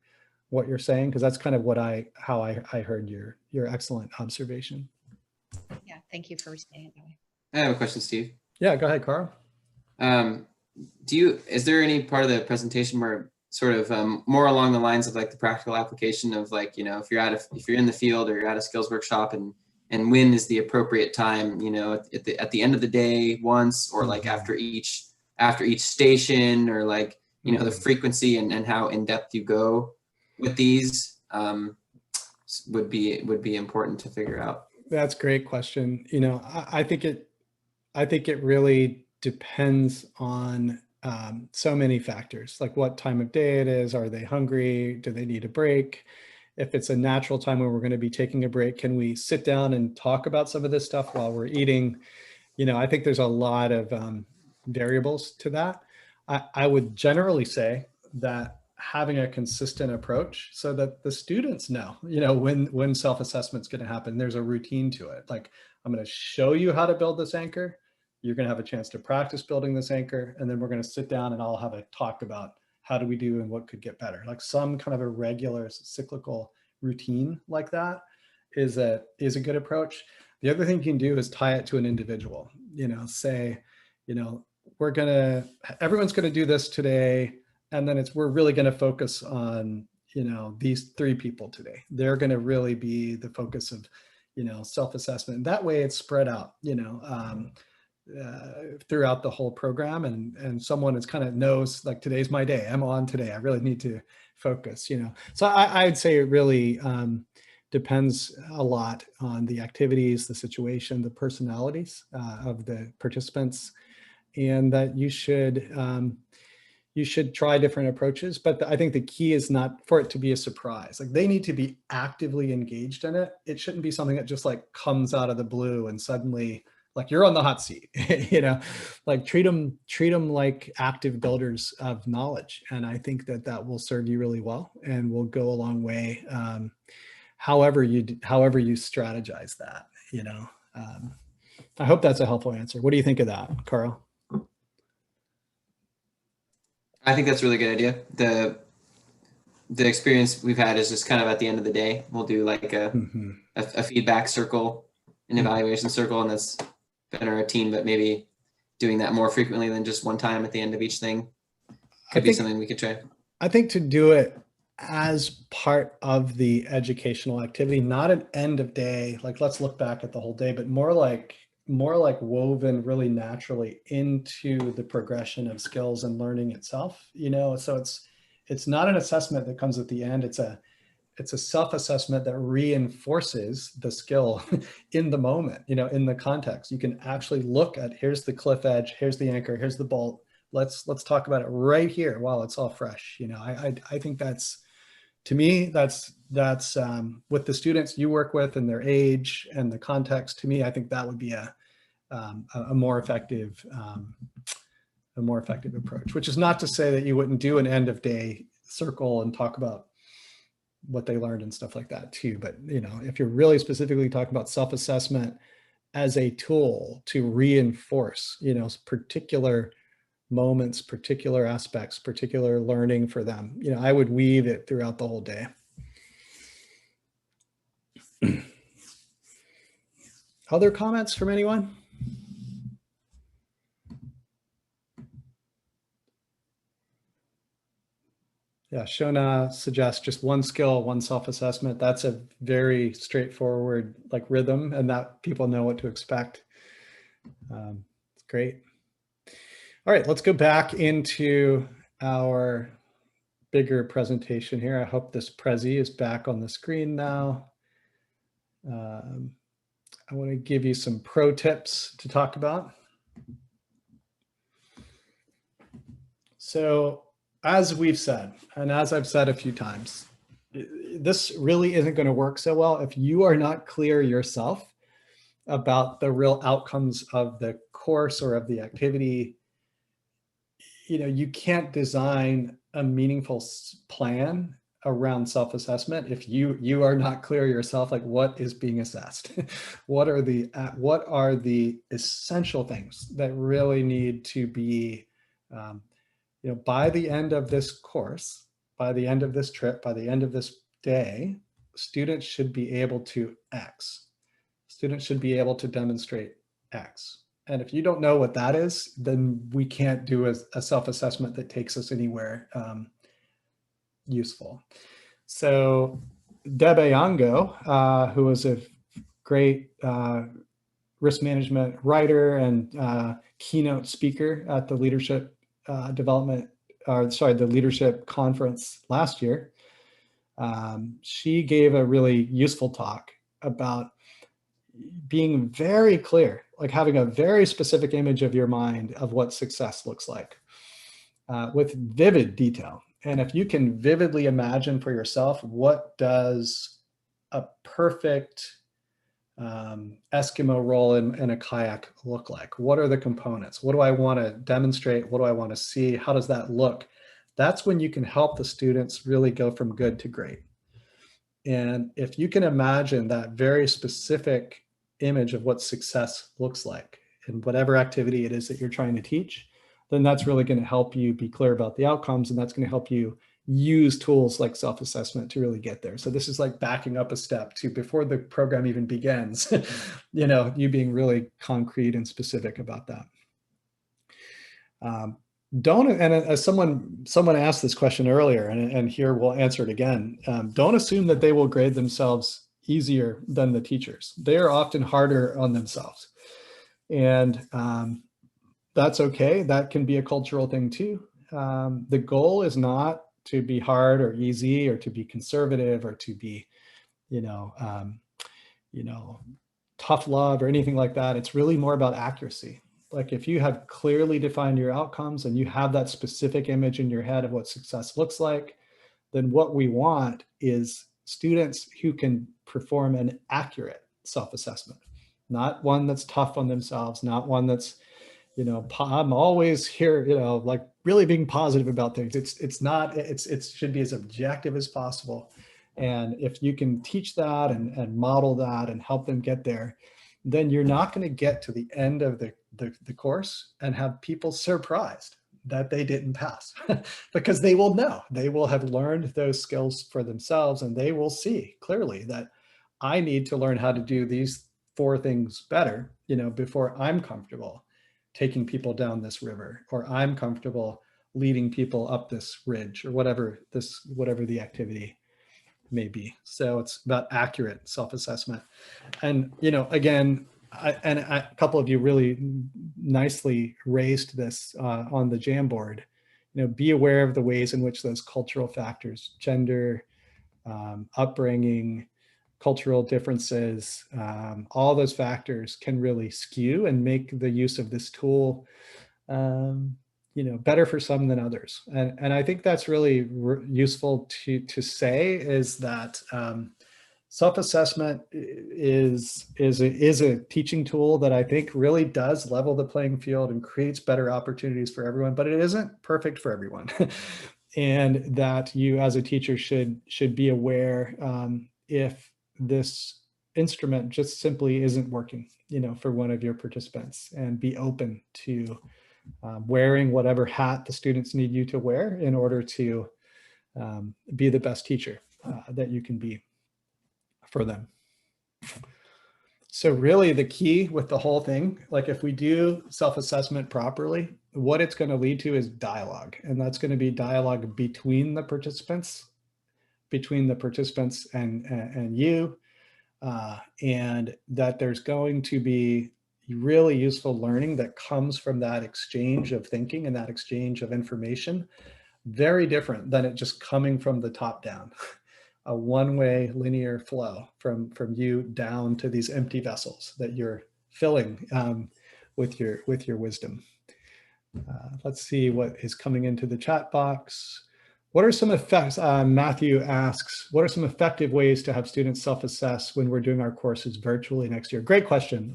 what you're saying, because that's kind of how I heard your excellent observation. Yeah, thank you for restating it that way. I have a question, Steve. Yeah, go ahead, Carl. Is there any part of the presentation where sort of more along the lines of like the practical application of like, if you're in the field or you're at a skills workshop and when is the appropriate time, at the end of the day once, or like after each station, or like, the frequency and how in depth you go with these would be important to figure out. That's a great question. I think it really depends on so many factors, like what time of day it is. Are they hungry? Do they need a break? If it's a natural time when we're going to be taking a break, can we sit down and talk about some of this stuff while we're eating? I think there's a lot of variables to that. I would generally say that having a consistent approach so that the students know, when self-assessment's going to happen, there's a routine to it. Like, I'm going to show you how to build this anchor. You're going to have a chance to practice building this anchor. And then we're going to sit down and I'll have a talk about how do we do and what could get better. Like some kind of a regular cyclical routine like that is a good approach. The other thing you can do is tie it to an individual, say, everyone's going to do this today. And then we're really going to focus on, these 3 people today. They're going to really be the focus of, self-assessment. That way it's spread out, throughout the whole program, and someone is kind of knows, like, today's my day. I'm on today. I really need to focus, So I'd say it really depends a lot on the activities, the situation, the personalities of the participants, and that you should try different approaches. But I think the key is not for it to be a surprise. Like, they need to be actively engaged in it. It shouldn't be something that just like comes out of the blue and suddenly like you're on the hot seat, like treat them like active builders of knowledge. And I think that will serve you really well and will go a long way. However you strategize that, I hope that's a helpful answer. What do you think of that, Carl? I think that's a really good idea. The experience we've had is just kind of at the end of the day, we'll do like a feedback circle, an evaluation circle, and that's been our routine, but maybe doing that more frequently than just one time at the end of each thing could be something we could try. I think to do it as part of the educational activity, not an end of day, like let's look back at the whole day, but more like woven really naturally into the progression of skills and learning itself, so it's not an assessment that comes at the end. It's a self-assessment that reinforces the skill in the moment, in the context. You can actually look at, here's the cliff edge, here's the anchor, here's the bolt. Let's talk about it right here while it's all fresh. I think that's To me, that's with the students you work with and their age and the context. To me, I think that would be a more effective approach. Which is not to say that you wouldn't do an end of day circle and talk about what they learned and stuff like that too. But if you're really specifically talking about self-assessment as a tool to reinforce, particular moments, particular aspects, particular learning for them, I would weave it throughout the whole day. Other comments from anyone? Yeah, Shona suggests just one skill, one self-assessment. That's a very straightforward rhythm, and that people know what to expect. It's great. All right, let's go back into our bigger presentation here. I hope this Prezi is back on the screen now. I want to give you some pro tips to talk about. So as we've said, and as I've said a few times, this really isn't going to work so well if you are not clear yourself about the real outcomes of the course or of the activity. You can't design a meaningful plan around self-assessment if you are not clear yourself, what is being assessed. What are the essential things that really need to be by the end of this course, by the end of this trip, by the end of this day, students should be able to X. Students should be able to demonstrate X. And if you don't know what that is, then we can't do a self-assessment that takes us anywhere useful. So Deb Ayango, who was a great risk management writer and keynote speaker at the leadership the leadership conference last year, she gave a really useful talk about being very clear, having a very specific image of your mind of what success looks like with vivid detail. And if you can vividly imagine for yourself, what does a perfect Eskimo roll in a kayak look like? What are the components? What do I want to demonstrate? What do I want to see? How does that look? That's when you can help the students really go from good to great. And if you can imagine that very specific image of what success looks like in whatever activity it is that you're trying to teach, then that's really going to help you be clear about the outcomes, and that's going to help you use tools like self-assessment to really get there. So this is like backing up a step to before the program even begins, you being really concrete and specific about that. As someone asked this question earlier, and here we'll answer it again, don't assume that they will grade themselves easier than the teachers. They are often harder on themselves. And that's okay. That can be a cultural thing too. The goal is not to be hard or easy or to be conservative or to be, tough love or anything like that. It's really more about accuracy. Like if you have clearly defined your outcomes and you have that specific image in your head of what success looks like, then what we want is students who can perform an accurate self-assessment, not one that's tough on themselves, not one that's, I'm always here, really being positive about things. It should be as objective as possible. And if you can teach that and model that and help them get there, then you're not going to get to the end of the course and have people surprised that they didn't pass because they will know, they will have learned those skills for themselves, and they will see clearly that I need to learn how to do these 4 things better, before I'm comfortable taking people down this river, or I'm comfortable leading people up this ridge, or whatever the activity may be. So it's about accurate self-assessment. And, again, a couple of you really nicely raised this on the Jamboard. Be aware of the ways in which those cultural factors, gender, upbringing, cultural differences, all those factors can really skew and make the use of this tool, better for some than others. And I think that's really useful to say, is that self-assessment is a teaching tool that I think really does level the playing field and creates better opportunities for everyone, but it isn't perfect for everyone. And that you as a teacher should be aware if this instrument just simply isn't working, for one of your participants, and be open to wearing whatever hat the students need you to wear in order to be the best teacher that you can be for them. So really the key with the whole thing, like if we do self-assessment properly, what it's going to lead to is dialogue. And that's going to be dialogue between the participants and you, and that there's going to be really useful learning that comes from that exchange of thinking and that exchange of information. Very different than it just coming from the top down. A one-way linear flow from you down to these empty vessels that you're filling with your wisdom. Let's see what is coming into the chat box. What are some effects? Matthew asks, what are some effective ways to have students self-assess when we're doing our courses virtually next year? Great question.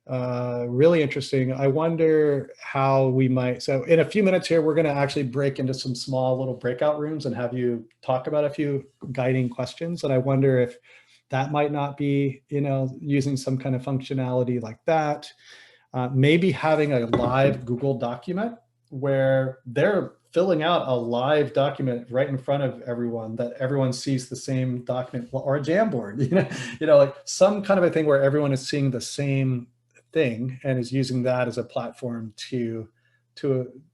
Really interesting. I wonder how we might, so in a few minutes here, we're going to actually break into some small little breakout rooms and have you talk about a few guiding questions. And I wonder if that might not be, using some kind of functionality like that. Maybe having a live Google document where they're filling out a live document right in front of everyone, that everyone sees the same document, or a Jamboard, like some kind of a thing where everyone is seeing the same thing and is using that as a platform to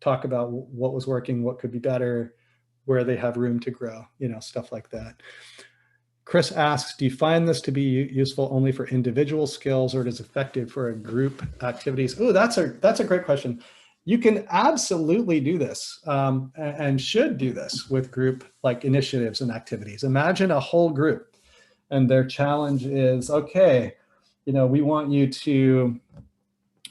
talk about what was working, what could be better, where they have room to grow, stuff like that. Chris asks, do you find this to be useful only for individual skills, or it is effective for a group activities? Oh, that's a great question. You can absolutely do this and should do this with group like initiatives and activities. Imagine a whole group and their challenge is, okay, we want you to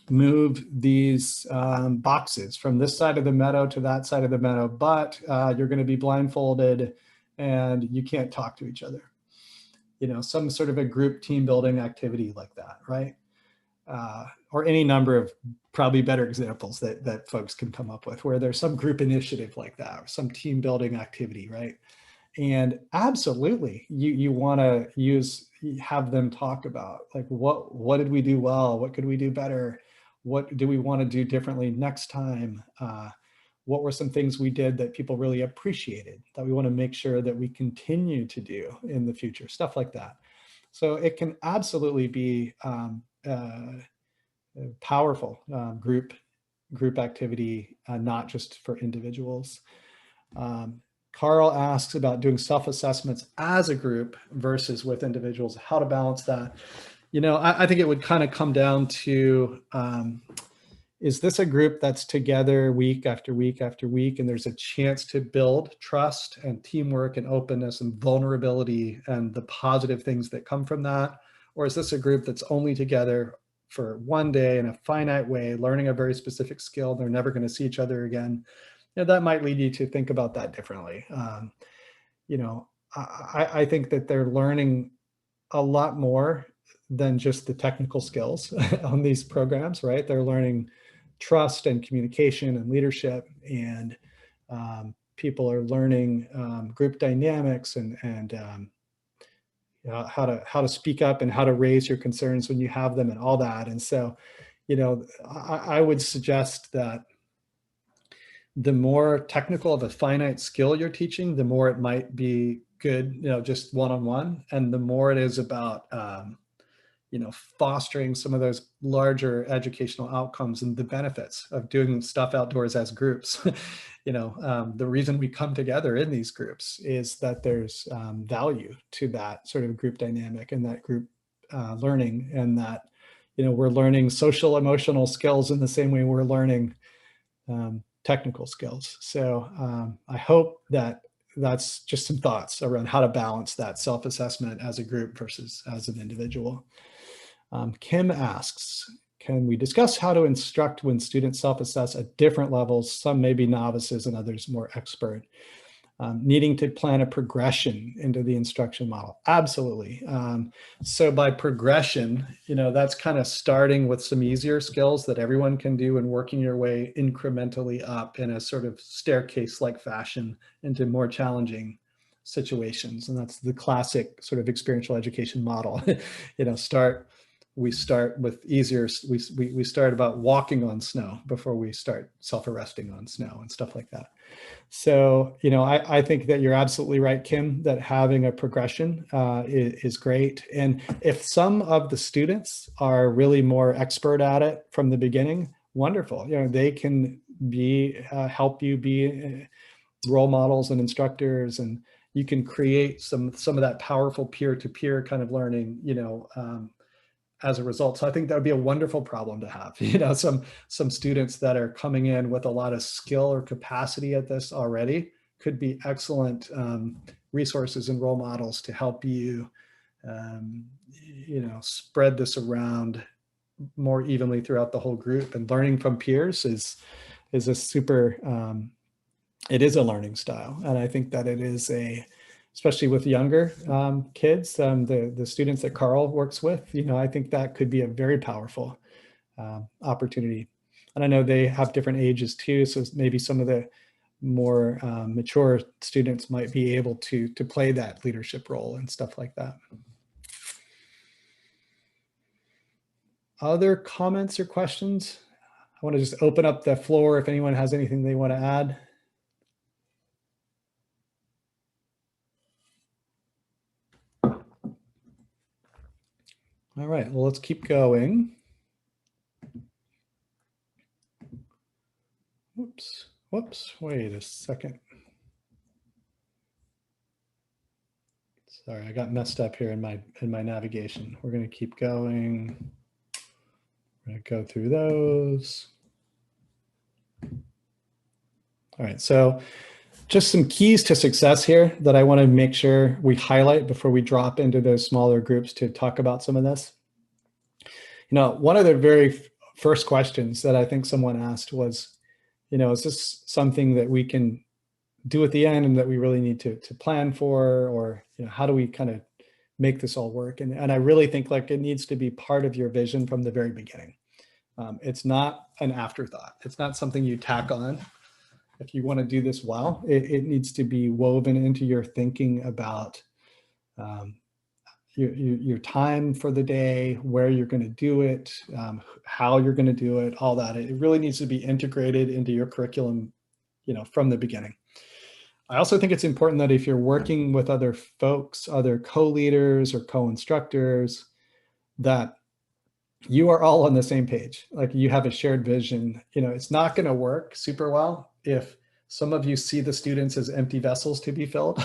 move these boxes from this side of the meadow to that side of the meadow, but you're going to be blindfolded and you can't talk to each other. Some sort of a group team building activity like that, right? Or any number of probably better examples that folks can come up with, where there's some group initiative like that, or some team building activity, right? And absolutely, you want to have them talk about, like, what did we do well? What could we do better? What do we want to do differently next time? What were some things we did that people really appreciated that we want to make sure that we continue to do in the future? Stuff like that. So it can absolutely be powerful group activity, not just for individuals. Carl asks about doing self-assessments as a group versus with individuals, how to balance that. I think it would kind of come down to, is this a group that's together week after week after week, and there's a chance to build trust and teamwork and openness and vulnerability and the positive things that come from that? Or is this a group that's only together for one day in a finite way, learning a very specific skill, they're never going to see each other again? That might lead you to think about that differently. I think that they're learning a lot more than just the technical skills on these programs, right? They're learning trust and communication and leadership, and people are learning group dynamics and how to speak up and how to raise your concerns when you have them and all that. And so, I would suggest that the more technical of a finite skill you're teaching, the more it might be good, just one-on-one, and the more it is about, fostering some of those larger educational outcomes and the benefits of doing stuff outdoors as groups. The reason we come together in these groups is that there's value to that sort of group dynamic and that group learning, and that, we're learning social emotional skills in the same way we're learning technical skills. So I hope that that's just some thoughts around how to balance that self-assessment as a group versus as an individual. Kim asks, can we discuss how to instruct when students self-assess at different levels? Some may be novices and others more expert. Needing to plan a progression into the instruction model. Absolutely. So by progression, that's kind of starting with some easier skills that everyone can do and working your way incrementally up in a sort of staircase-like fashion into more challenging situations. And that's the classic sort of experiential education model. We start with easier, we start about walking on snow before we start self-arresting on snow and stuff like that. So, I think that you're absolutely right, Kim, that having a progression is great. And if some of the students are really more expert at it from the beginning, wonderful. They can help you be role models and instructors, and you can create some of that powerful peer-to-peer kind of learning, as a result. So I think that would be a wonderful problem to have, some students that are coming in with a lot of skill or capacity at this already could be excellent resources and role models to help you, spread this around more evenly throughout the whole group. And learning from peers is a super, it is a learning style. And I think that it is especially with younger kids, the students that Carl works with, I think that could be a very powerful opportunity. And I know they have different ages too, so maybe some of the more mature students might be able to play that leadership role and stuff like that. Other comments or questions? I want to just open up the floor if anyone has anything they want to add. All right, well, let's keep going. Whoops, wait a second. Sorry, I got messed up here in my navigation. We're going to keep going. We're going to go through those. All right, so just some keys to success here that I want to make sure we highlight before we drop into those smaller groups to talk about some of this. One of the very first questions that I think someone asked was, is this something that we can do at the end and that we really need to plan for, or how do we kind of make this all work? And I really think like it needs to be part of your vision from the very beginning. It's not an afterthought. It's not something you tack on. If you want to do this well, it needs to be woven into your thinking about your time for the day, where you're going to do it, how you're going to do it, all that. It really needs to be integrated into your curriculum, from the beginning. I also think it's important that if you're working with other folks, other co-leaders or co-instructors, that you are all on the same page. Like you have a shared vision. It's not going to work super well if some of you see the students as empty vessels to be filled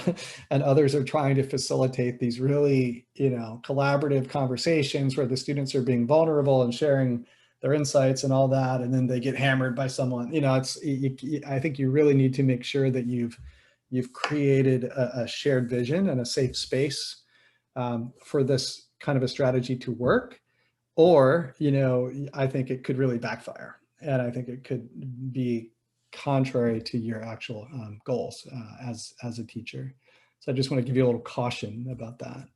and others are trying to facilitate these really, collaborative conversations where the students are being vulnerable and sharing their insights and all that. And then they get hammered by someone. I think you really need to make sure that you've created a shared vision and a safe space for this kind of a strategy to work. Or, I think it could really backfire. And I think it could be contrary to your actual goals as a teacher. So I just want to give you a little caution about that.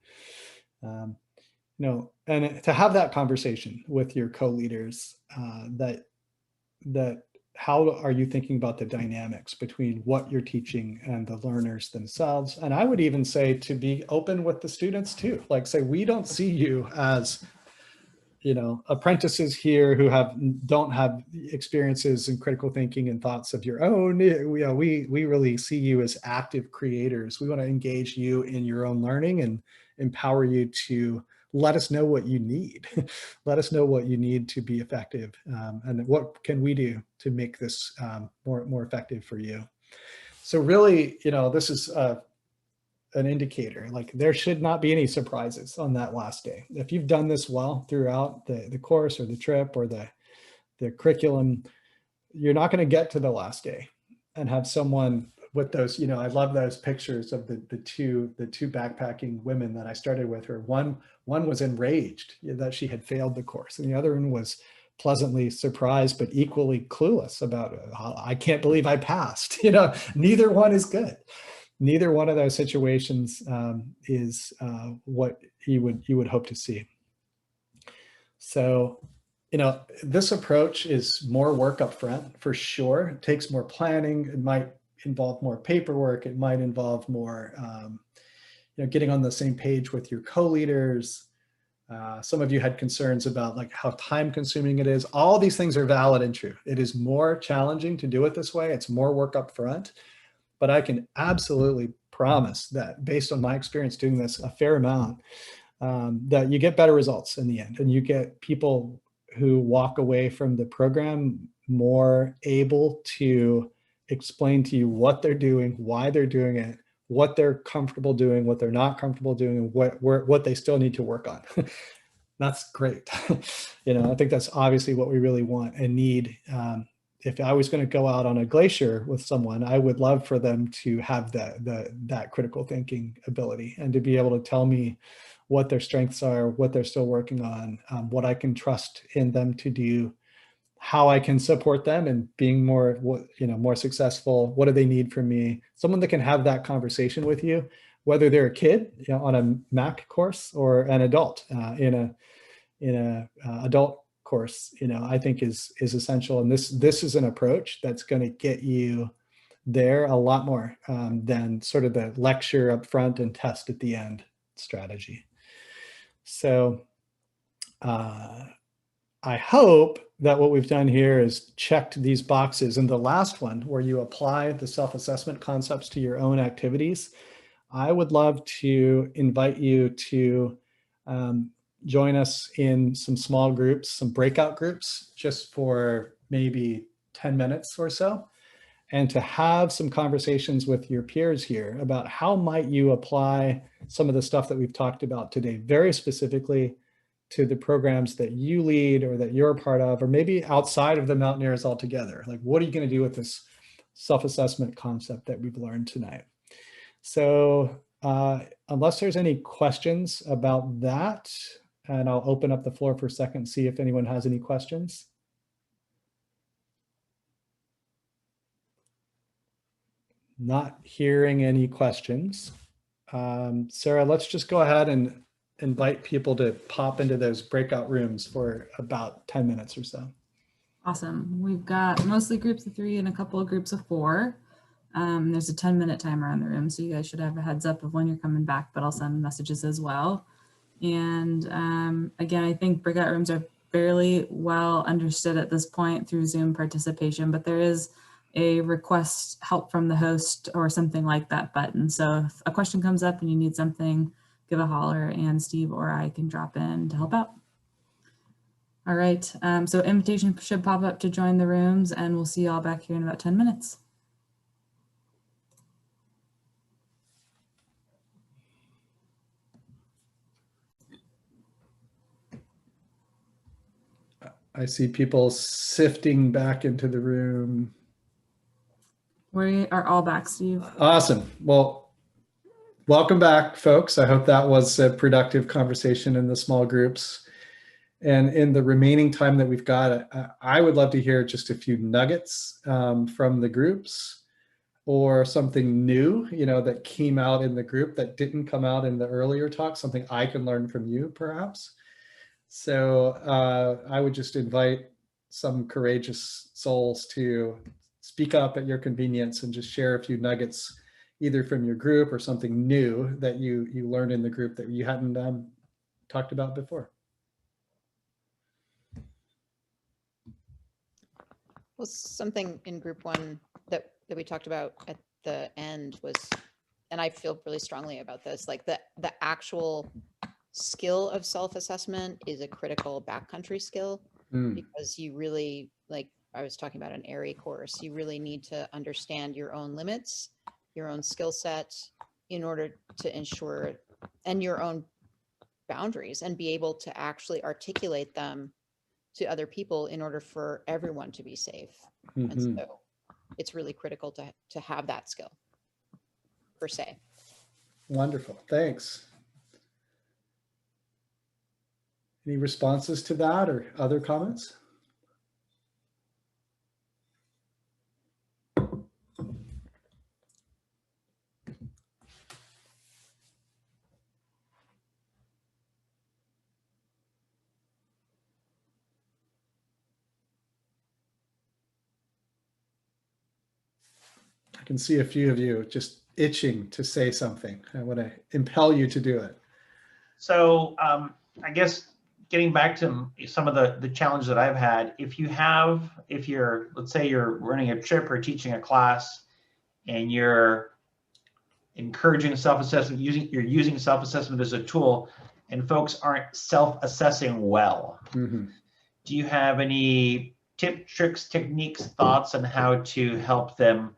And to have that conversation with your co-leaders, that how are you thinking about the dynamics between what you're teaching and the learners themselves? And I would even say to be open with the students too. Like say, we don't see you as apprentices here who don't have experiences in critical thinking and thoughts of your own. We really see you as active creators. We want to engage you in your own learning and empower you to let us know what you need. Let us know what you need to be effective, and what can we do to make this more effective for you. So really, this is an indicator. Like there should not be any surprises on that last day. If you've done this well throughout the course or the trip or the curriculum, you're not going to get to the last day and have someone with those, I love those pictures of the two backpacking women that I started with her. One was enraged that she had failed the course, and the other one was pleasantly surprised, but equally clueless about it. I can't believe I passed. Neither one is good. Neither one of those situations is what you would hope to see. So, this approach is more work up front for sure. It takes more planning. It might involve more paperwork. It might involve more, getting on the same page with your co-leaders. Some of you had concerns about like how time consuming it is. All these things are valid and true. It is more challenging to do it this way. It's more work up front, but I can absolutely promise that based on my experience doing this a fair amount, that you get better results in the end, and you get people who walk away from the program more able to explain to you what they're doing, why they're doing it, what they're comfortable doing, what they're not comfortable doing, and what they still need to work on. That's great. I think that's obviously what we really want and need. If I was going to go out on a glacier with someone, I would love for them to have that critical thinking ability and to be able to tell me what their strengths are, what they're still working on, what I can trust in them to do, how I can support them in being more successful. What do they need from me? Someone that can have that conversation with you, whether they're a kid on a Mac course or an adult in a adult course, I think is essential. And this is an approach that's going to get you there a lot more than sort of the lecture up front and test at the end strategy. So I hope that what we've done here is checked these boxes. And the last one, where you apply the self-assessment concepts to your own activities, I would love to invite you to join us in some small groups, some breakout groups, just for maybe 10 minutes or so, and to have some conversations with your peers here about how might you apply some of the stuff that we've talked about today, very specifically to the programs that you lead or that you're a part of, or maybe outside of the Mountaineers altogether. Like, what are you going to do with this self-assessment concept that we've learned tonight? So unless there's any questions about that, and I'll open up the floor for a second, see if anyone has any questions. Not hearing any questions. Sarah, let's just go ahead and invite people to pop into those breakout rooms for about 10 minutes or so. Awesome. We've got mostly groups of 3 and a couple of groups of 4. There's a 10-minute timer on the room, so you guys should have a heads up of when you're coming back, but I'll send messages as well. And again, I think breakout rooms are fairly well understood at this point through Zoom participation, but there is a request help from the host or something like that button. So if a question comes up and you need something, give a holler and Steve or I can drop in to help out. All right, so invitation should pop up to join the rooms, and we'll see you all back here in about 10 minutes. I see people sifting back into the room. We are all back, Steve. Awesome. Well, welcome back, folks. I hope that was a productive conversation in the small groups. And in the remaining time that we've got, I would love to hear just a few nuggets from the groups, or something new, that came out in the group that didn't come out in the earlier talk, something I can learn from you, perhaps. So I would just invite some courageous souls to speak up at your convenience and just share a few nuggets, either from your group or something new that you learned in the group that you hadn't talked about before. Well, something in group 1 that we talked about at the end was, and I feel really strongly about this, like the actual skill of self-assessment is a critical backcountry skill, because you really, like I was talking about an ARI course, you really need to understand your own limits, your own skill set, in order to ensure, and your own boundaries, and be able to actually articulate them to other people in order for everyone to be safe. And so it's really critical to have that skill, per se. Wonderful, thanks. Any responses to that or other comments? can see a few of you just itching to say something. I want to impel you to do it. So I guess getting back to some of the challenge that I've had, if you're, let's say you're running a trip or teaching a class and you're encouraging self-assessment, you're using self-assessment as a tool and folks aren't self-assessing well. Mm-hmm. Do you have any tips, tricks, techniques, thoughts on how to help them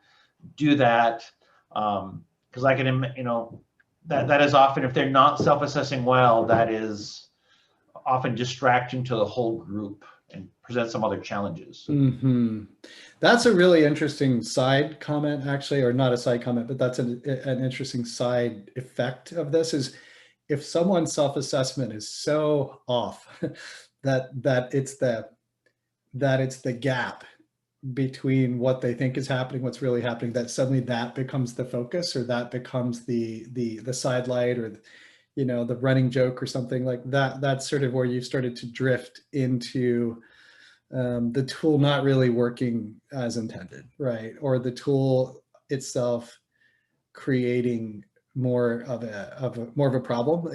do that? Because I can, that is often, if they're not self-assessing well, that is often distracting to the whole group and presents some other challenges. Mm-hmm. That's a really interesting side comment, actually, or not a side comment, but that's an interesting side effect of this is if someone's self-assessment is so off that it's the gap between what they think is happening, what's really happening, that suddenly that becomes the focus, or that becomes the sidelight, or the running joke or something like that. That's sort of where you've started to drift into the tool not really working as intended, right? Or the tool itself creating more of a problem,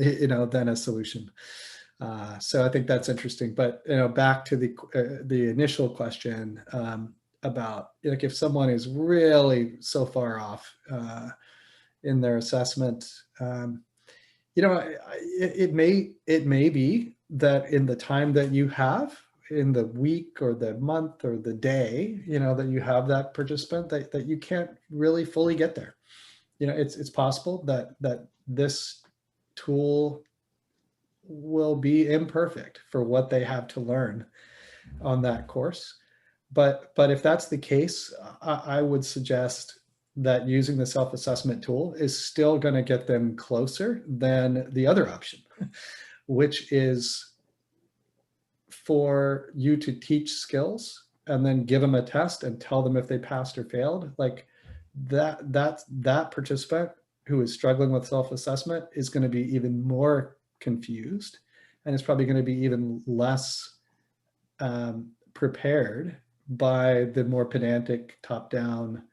than a solution. So I think that's interesting. But back to the initial question about if someone is really so far off in their assessment, it may be that in the time that you have, in the week or the month or the day, that you have that participant, that you can't really fully get there. It's possible that this tool will be imperfect for what they have to learn on that course. But if that's the case, I would suggest that using the self-assessment tool is still going to get them closer than the other option, which is for you to teach skills and then give them a test and tell them if they passed or failed. Like that participant who is struggling with self-assessment is going to be even more confused, and it's probably going to be even less prepared by the more pedantic top-down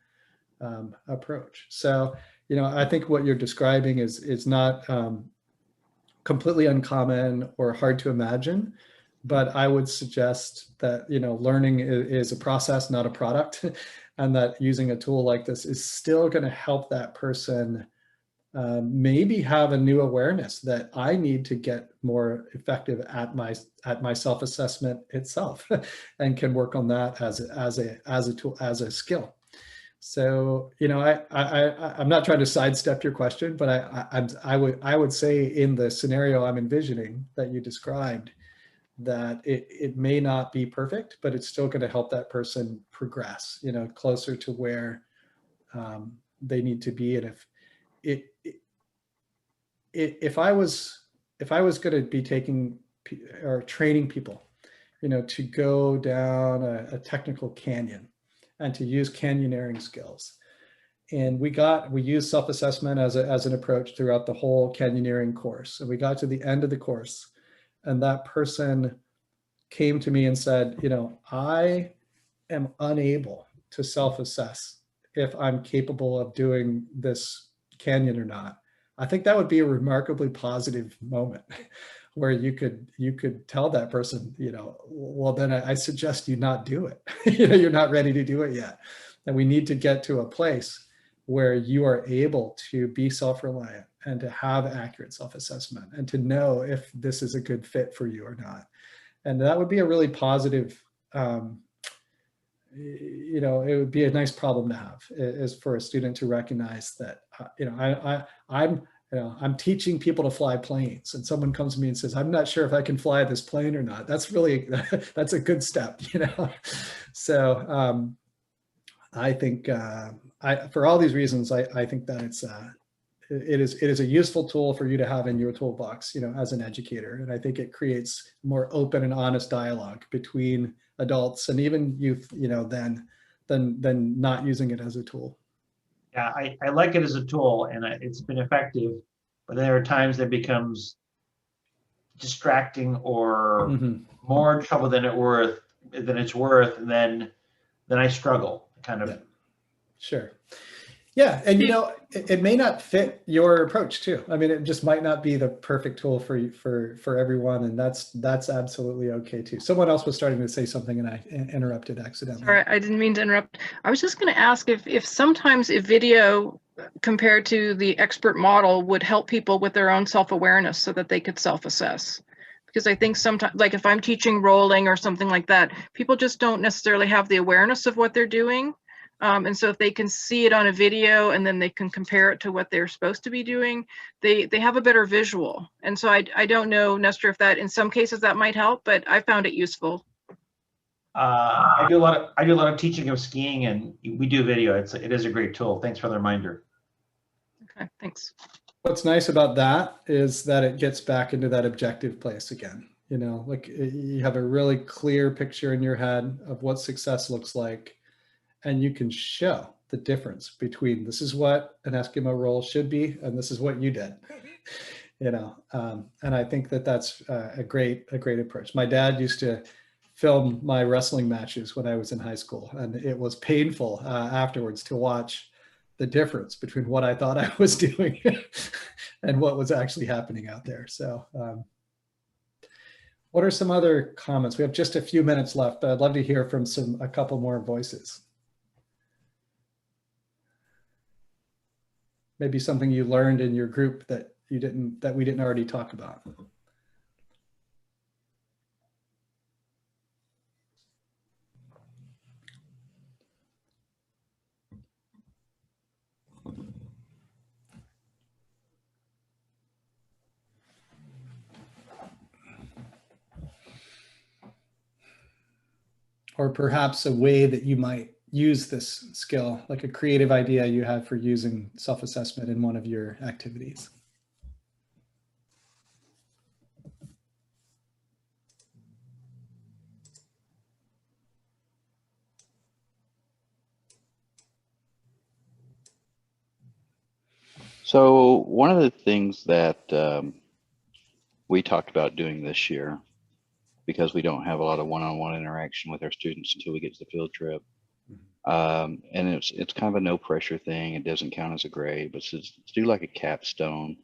approach. So, I think what you're describing is not completely uncommon or hard to imagine, but I would suggest that, learning is a process, not a product, and that using a tool like this is still going to help that person maybe have a new awareness that I need to get more effective at my self-assessment itself, and can work on that as a tool, as a skill. So, I'm not trying to sidestep your question, but I would say in the scenario I'm envisioning that you described, that it may not be perfect, but it's still going to help that person progress, closer to where they need to be. And if I was going to be taking or training people, to go down a technical canyon and to use canyoneering skills, and we used self-assessment as an approach throughout the whole canyoneering course, and we got to the end of the course, and that person came to me and said, I am unable to self-assess if I'm capable of doing this canyon or not. I think that would be a remarkably positive moment where you could tell that person, well, then I suggest you not do it. You're not ready to do it yet. And we need to get to a place where you are able to be self-reliant and to have accurate self-assessment and to know if this is a good fit for you or not. And that would be a really positive, it would be a nice problem to have, is for a student to recognize that, I'm teaching people to fly planes, and someone comes to me and says, I'm not sure if I can fly this plane or not. That's a good step, So I think for all these reasons, I think that it is a useful tool for you to have in your toolbox, as an educator. And I think it creates more open and honest dialogue between adults and even youth, than not using it as a tool. Yeah, I like it as a tool, and it's been effective, but there are times that becomes distracting or more trouble than it's worth, and then I struggle kind of. Yeah. Sure. Yeah, and it may not fit your approach too. I mean, it just might not be the perfect tool for everyone, and that's absolutely okay too. Someone else was starting to say something, and I interrupted accidentally. Sorry, I didn't mean to interrupt. I was just going to ask if sometimes a video compared to the expert model would help people with their own self-awareness so that they could self-assess. Because I think sometimes, like if I'm teaching rolling or something like that, people just don't necessarily have the awareness of what they're doing. And so if they can see it on a video and then they can compare it to what they're supposed to be doing, they have a better visual. And so I don't know, Nestor, if that in some cases that might help, but I found it useful. I do a lot of teaching of skiing, and we do video. It is a great tool. Thanks for the reminder. Okay, thanks. What's nice about that is that it gets back into that objective place again. Like you have a really clear picture in your head of what success looks like, and you can show the difference between this is what an Eskimo roll should be, and this is what you did. And I think that that's a great approach. My dad used to film my wrestling matches when I was in high school, and it was painful afterwards to watch the difference between what I thought I was doing and what was actually happening out there. So what are some other comments? We have just a few minutes left, but I'd love to hear from a couple more voices. Maybe something you learned in your group that we didn't already talk about. Or perhaps a way that you might use this skill, like a creative idea you had for using self-assessment in one of your activities. So one of the things that we talked about doing this year, because we don't have a lot of one-on-one interaction with our students until we get to the field trip. And it's kind of a no pressure thing. It doesn't count as a grade, but to do like a capstone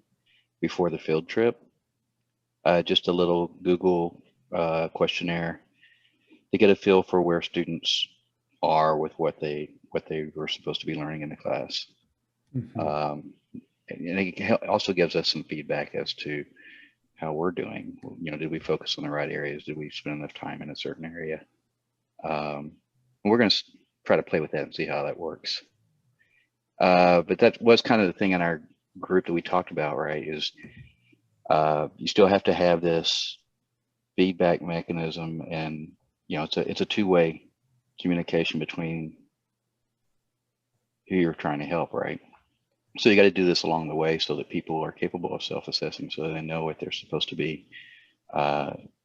before the field trip, just a little Google questionnaire to get a feel for where students are with what they were supposed to be learning in the class. And it also gives us some feedback as to how we're doing. Did we focus on the right areas? Did we spend enough time in a certain area? We're going to try to play with that and see how that works. But that was kind of the thing in our group that we talked about, right? Is you still have to have this feedback mechanism, and it's a two-way communication between who you're trying to help, right? So you got to do this along the way so that people are capable of self-assessing, so they know what they're supposed to be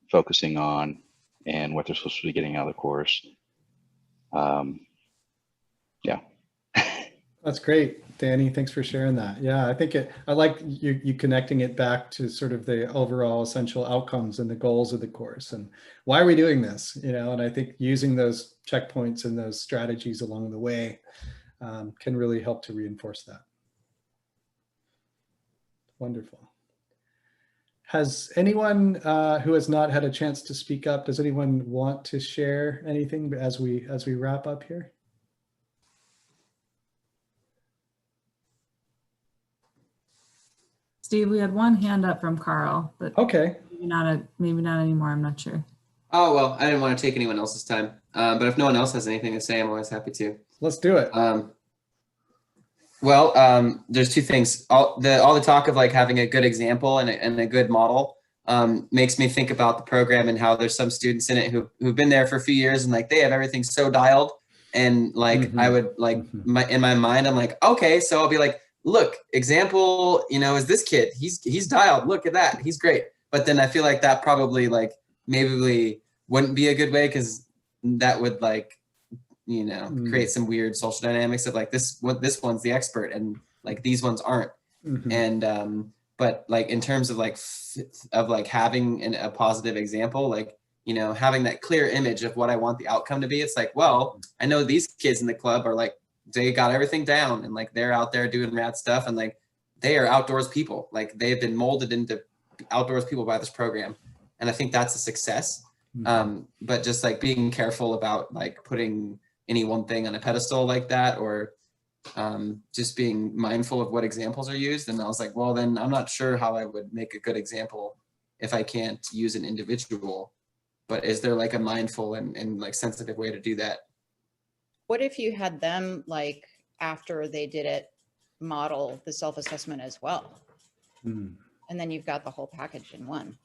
focusing on and what they're supposed to be getting out of the course. Yeah. That's great, Danny. Thanks for sharing that. Yeah, I think I like you connecting it back to sort of the overall essential outcomes and the goals of the course and why are we doing this, and I think using those checkpoints and those strategies along the way can really help to reinforce that. Wonderful. Has anyone who has not had a chance to speak up, does anyone want to share anything as we wrap up here? Steve, we had one hand up from Carl, but okay, maybe not anymore. I'm not sure. Oh, well, I didn't want to take anyone else's time, but if no one else has anything to say, I'm always happy to. Let's do it. There's two things. All the talk of like having a good example and a good model makes me think about the program and how there's some students in it who've been there for a few years and like they have everything so dialed, and like I would like in my mind I'm like, okay, so I'll be like, look, example, is this kid. He's dialed. Look at that. He's great. But then I feel like that probably like maybe wouldn't be a good way, because that would like create some weird social dynamics of like this one's the expert and like these ones aren't. And but like in terms of like having a positive example, like having that clear image of what I want the outcome to be, it's like, well, I know these kids in the club are like they got everything down, and like they're out there doing rad stuff, and like they are outdoors people. Like they've been molded into outdoors people by this program, and I think that's a success. But just like being careful about like putting any one thing on a pedestal like that, or just being mindful of what examples are used. And I was like, well, then I'm not sure how I would make a good example if I can't use an individual. But is there like a mindful and like sensitive way to do that? What if you had them, like, after they did it, model the self-assessment as well? And then you've got the whole package in one.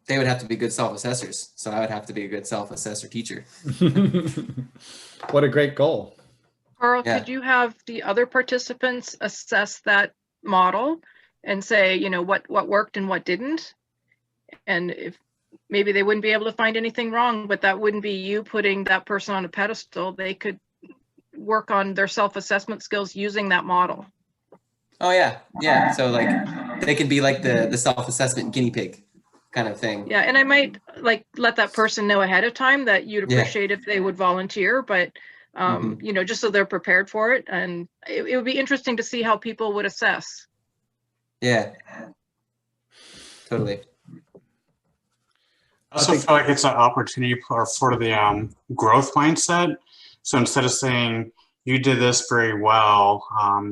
They would have to be good self-assessors. So I would have to be a good self-assessor teacher. What a great goal. Carl, Yeah. could you have the other participants assess that model and say, you know, what worked and what didn't? And if maybe they wouldn't be able to find anything wrong, but that wouldn't be you putting that person on a pedestal. They could work on their self-assessment skills using that model. Oh yeah. Yeah. So like they could be like the self-assessment guinea pig kind of thing. Yeah, and I might like let that person know ahead of time that you'd appreciate if they would volunteer, but you know, just so they're prepared for it. And it would be interesting to see how people would assess. Yeah. Totally. I also feel like it's an opportunity for the growth mindset. So instead of saying you did this very well,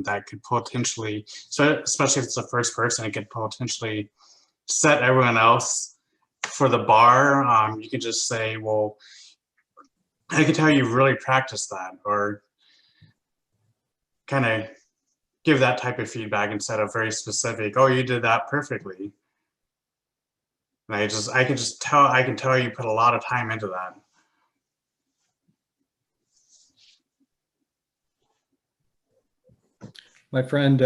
that could potentially, so especially if it's the first person, it could potentially set everyone else for the bar. You could just say, well, I can tell you really practiced that, or kind of give that type of feedback instead of very specific, oh, you did that perfectly. And I can tell you put a lot of time into that. My friend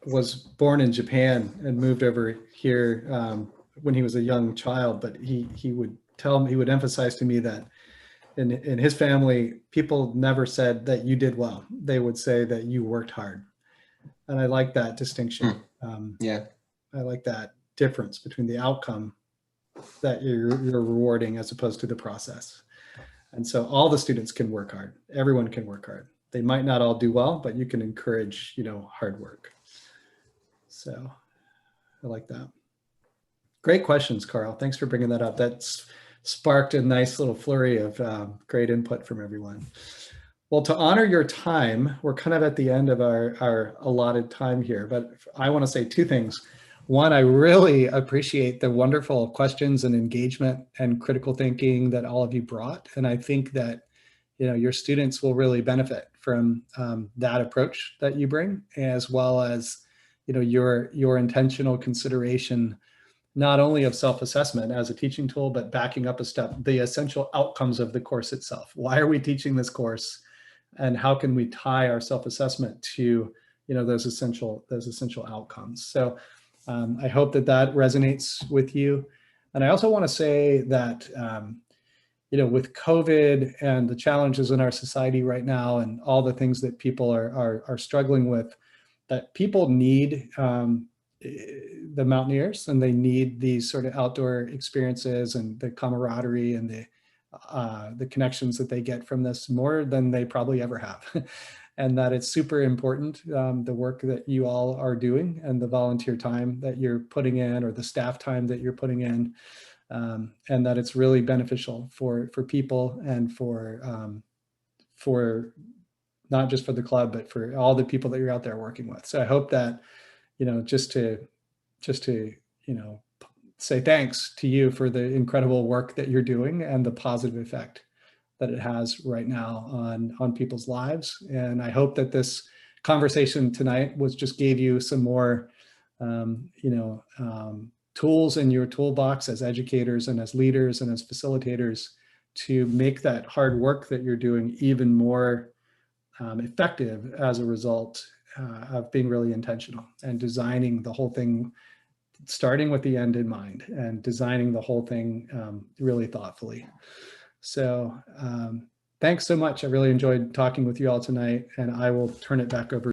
was born in Japan and moved over here when he was a young child, but he would emphasize to me that in his family, people never said that you did well. They would say that you worked hard. And I like that distinction. Yeah. I like that difference between the outcome that you're rewarding as opposed to the process. And so all the students can work hard. Everyone can work hard. They might not all do well, but you can encourage, you know, hard work. So I like that. Great questions, Carl. Thanks for bringing that up. That's sparked a nice little flurry of great input from everyone. Well, to honor your time, we're kind of at the end of our allotted time here, but I want to say two things. One, I really appreciate the wonderful questions and engagement and critical thinking that all of you brought. And I think that, you know, your students will really benefit from that approach that you bring, as well as, you know, your intentional consideration, not only of self-assessment as a teaching tool, but backing up a step, the essential outcomes of the course itself. Why are we teaching this course? And how can we tie our self-assessment to, you know, those essential outcomes? So I hope that resonates with you. And I also want to say that, you know, with COVID and the challenges in our society right now and all the things that people are struggling with, that people need the mountaineers, and they need these sort of outdoor experiences and the camaraderie and the connections that they get from this more than they probably ever have. And that it's super important, the work that you all are doing and the volunteer time that you're putting in, or the staff time that you're putting in, and that it's really beneficial for people and for not just for the club, but for all the people that you're out there working with. So I hope that, you know, just to, you know, say thanks to you for the incredible work that you're doing and the positive effect that it has right now on people's lives. And I hope that this conversation tonight just gave you some more, you know, tools in your toolbox as educators and as leaders and as facilitators to make that hard work that you're doing even more effective as a result of being really intentional and designing the whole thing, starting with the end in mind and designing the whole thing really thoughtfully. So thanks so much. I really enjoyed talking with you all tonight, and I will turn it back over